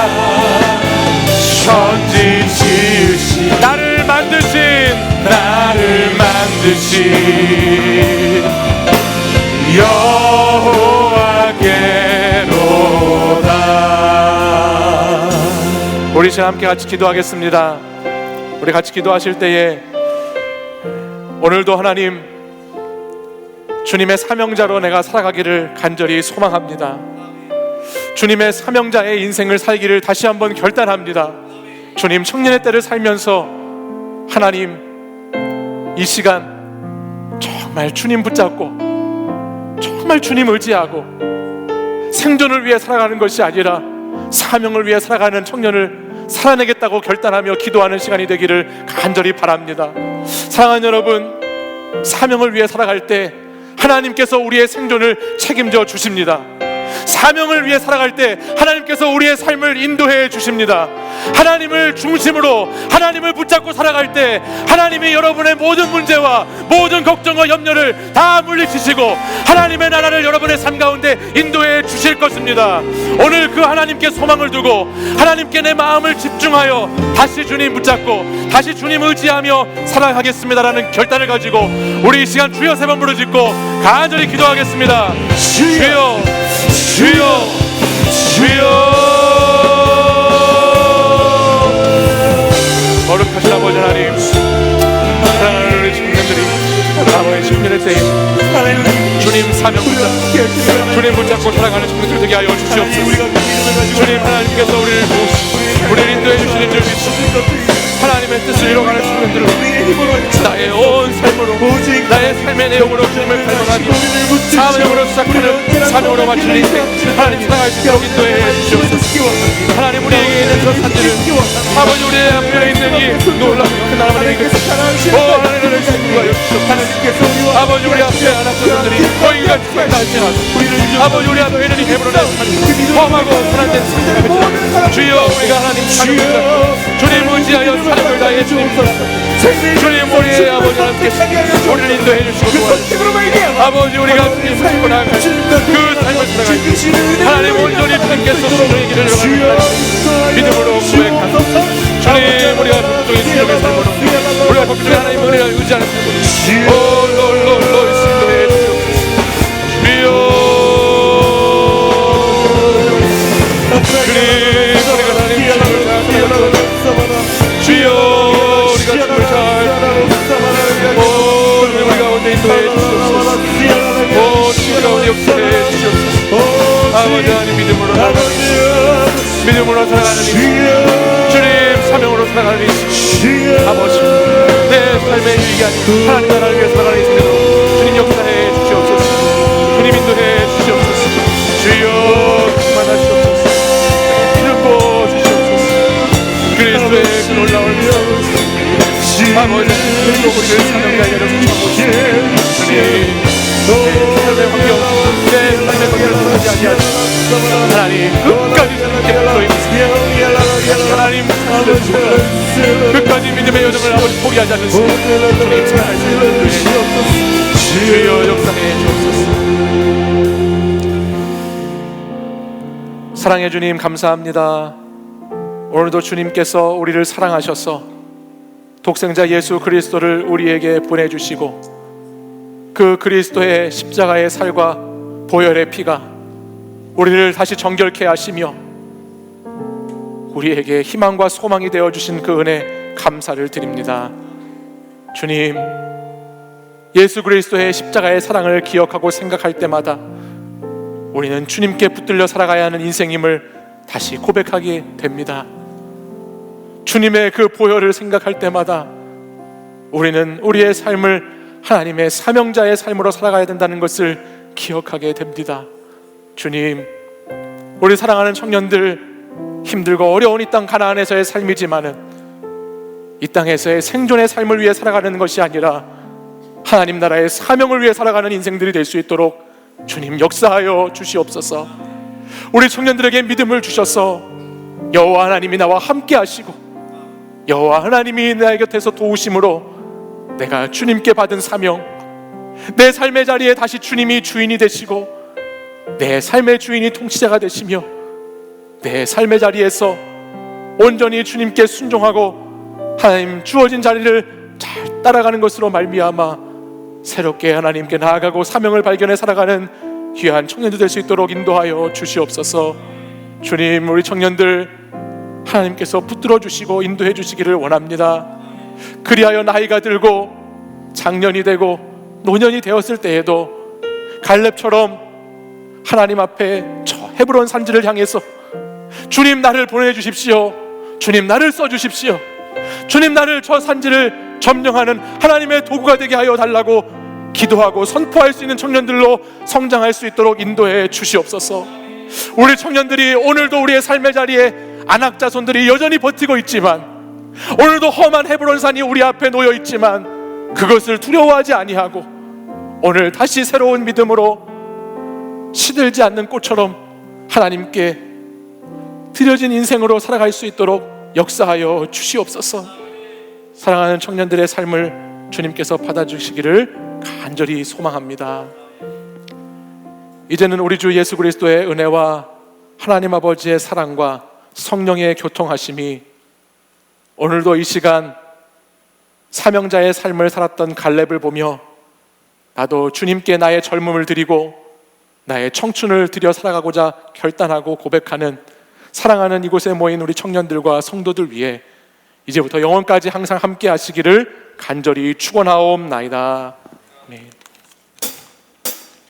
천지 지으신 나를 만드신 여호와께로다. 우리 시간 함께 같이 기도하겠습니다. 우리 같이 기도하실 때에 오늘도 하나님 주님의 사명자로 내가 살아가기를 간절히 소망합니다. 주님의 사명자의 인생을 살기를 다시 한번 결단합니다. 주님 청년의 때를 살면서 하나님 이 시간 정말 주님 붙잡고 정말 주님 의지하고 생존을 위해 살아가는 것이 아니라 사명을 위해 살아가는 청년을 살아내겠다고 결단하며 기도하는 시간이 되기를 간절히 바랍니다. 사랑하는 여러분, 사명을 위해 살아갈 때 하나님께서 우리의 생존을 책임져 주십니다. 사명을 위해 살아갈 때 하나님께서 우리의 삶을 인도해 주십니다. 하나님을 중심으로 하나님을 붙잡고 살아갈 때 하나님이 여러분의 모든 문제와 모든 걱정과 염려를 다 물리치시고 하나님의 나라를 여러분의 삶 가운데 인도해 주실 것입니다. 오늘 그 하나님께 소망을 두고 하나님께 내 마음을 집중하여 다시 주님 붙잡고 다시 주님 의지하며 살아가겠습니다라는 결단을 가지고 우리 이 시간 주여 세 번 부르짖고 간절히 기도하겠습니다. 주여 주여 주여. 거룩하신 아버지 하나님, 사랑하는 우리 청년들이 아버지 청년의 때에 주님 사명 붙잡고 주님 붙잡고 살아가는 청년들 되게 하여 주시옵소서. 주님 하나님께서 우리를 인도해 주시는 줄 믿습니다. 하나님의 뜻을 이뤄가는 청년들을 나의 온 삶으로 나의 삶의 내용으로 주님을 발견하니 사명으로 시작하는 사명으로 마치는 인생 하나님 살아갈 수 있도록 인도해 주시옵소서. 하나님 우리에게 있는 저 산지를 아버지 우리의 앞에 있는 이 놀라운 큰 하나님의 하나님을 생각하여 주시옵소서. 아버지 우리 앞에 하나님들이 거기가 지켜날지라도 아버지 우리 앞에 있는 이 헤브론의 산 험하고 산한된 산지가 맺지라 주여 우리가 하나님 사명을 주님 의지하여 사명을 다해 주님 주님 우리의 아버지 하나님께서 우리를 인도해 주시고 도와주시고 아버지 우리가 주님 살고 나아갈 그 삶을 살아갈 때 하나님 온전히 주님께서 성령의 길을 열어가시는 믿음으로 고백합니다. 주님 우리가 복종의 주님의 삶으로 우리가 복종의 하나님 우리가 의지하는 삶으로 롤롤롤롤 인도해 주시옵소서. 주님 우리가 하나님 삶을 잘 살아가는 주여 우리가 춤을 잘 오 주님 우리 가운데 인도해 주시옵소서. 오 주님 가운데 역사해 주시옵소서. 아버지 하나님 믿음으로 살아가는 믿음으로 살아가는 주님 사명으로 살아가는 아버지 내 삶의 유익이 아닌 하나님 나라를 위해 살아가는 인생으로 주님 역사해 주시옵소서. 주님 인도해 주시옵소서. 주여 충만하시옵소서. 기름부어 주시옵소서. 그리스도의 그 놀라운 아버지 또 우리를 사명자에 내려주시옵소서. 주님 내 삶의 환경 내 삶의 관계를 하지 아니하시고 하나님 끝까지 주님께 붙어있는 하나님 끝까지 믿음의 여정을 아버지 포기하지 않는 주님 사랑하시는 주여 역사해 주옵소서. 사랑해 주님 감사합니다. 오늘도 주님께서 우리를 사랑하셔서 독생자 예수 그리스도를 우리에게 보내주시고 그 그리스도의 십자가의 살과 보혈의 피가 우리를 다시 정결케 하시며 우리에게 희망과 소망이 되어주신 그 은혜 감사를 드립니다. 주님, 예수 그리스도의 십자가의 사랑을 기억하고 생각할 때마다 우리는 주님께 붙들려 살아가야 하는 인생임을 다시 고백하게 됩니다. 주님의 그 보혈을 생각할 때마다 우리는 우리의 삶을 하나님의 사명자의 삶으로 살아가야 된다는 것을 기억하게 됩니다. 주님, 우리 사랑하는 청년들, 힘들고 어려운 이 땅 가나안에서의 삶이지만은 이 땅에서의 생존의 삶을 위해 살아가는 것이 아니라 하나님 나라의 사명을 위해 살아가는 인생들이 될 수 있도록 주님 역사하여 주시옵소서. 우리 청년들에게 믿음을 주셔서 여호와 하나님이 나와 함께 하시고 여호와 하나님이 나의 곁에서 도우심으로 내가 주님께 받은 사명, 내 삶의 자리에 다시 주님이 주인이 되시고 내 삶의 주인이 통치자가 되시며 내 삶의 자리에서 온전히 주님께 순종하고 하나님 주어진 자리를 잘 따라가는 것으로 말미암아 새롭게 하나님께 나아가고 사명을 발견해 살아가는 귀한 청년들 될 수 있도록 인도하여 주시옵소서. 주님, 우리 청년들 하나님께서 붙들어 주시고 인도해 주시기를 원합니다. 그리하여 나이가 들고 장년이 되고 노년이 되었을 때에도 갈렙처럼 하나님 앞에 저 헤브론 산지를 향해서 주님 나를 보내주십시오, 주님 나를 써주십시오, 주님 나를 저 산지를 점령하는 하나님의 도구가 되게 하여 달라고 기도하고 선포할 수 있는 청년들로 성장할 수 있도록 인도해 주시옵소서. 우리 청년들이 오늘도 우리의 삶의 자리에 안악자손들이 여전히 버티고 있지만, 오늘도 험한 헤브론산이 우리 앞에 놓여 있지만 그것을 두려워하지 아니하고 오늘 다시 새로운 믿음으로 시들지 않는 꽃처럼 하나님께 드려진 인생으로 살아갈 수 있도록 역사하여 주시옵소서. 사랑하는 청년들의 삶을 주님께서 받아주시기를 간절히 소망합니다. 이제는 우리 주 예수 그리스도의 은혜와 하나님 아버지의 사랑과 성령의 교통하심이 오늘도 이 시간 사명자의 삶을 살았던 갈렙을 보며 나도 주님께 나의 젊음을 드리고 나의 청춘을 드려 살아가고자 결단하고 고백하는 사랑하는 이곳에 모인 우리 청년들과 성도들 위해 이제부터 영원까지 항상 함께 하시기를 간절히 축원하옵나이다. 아멘.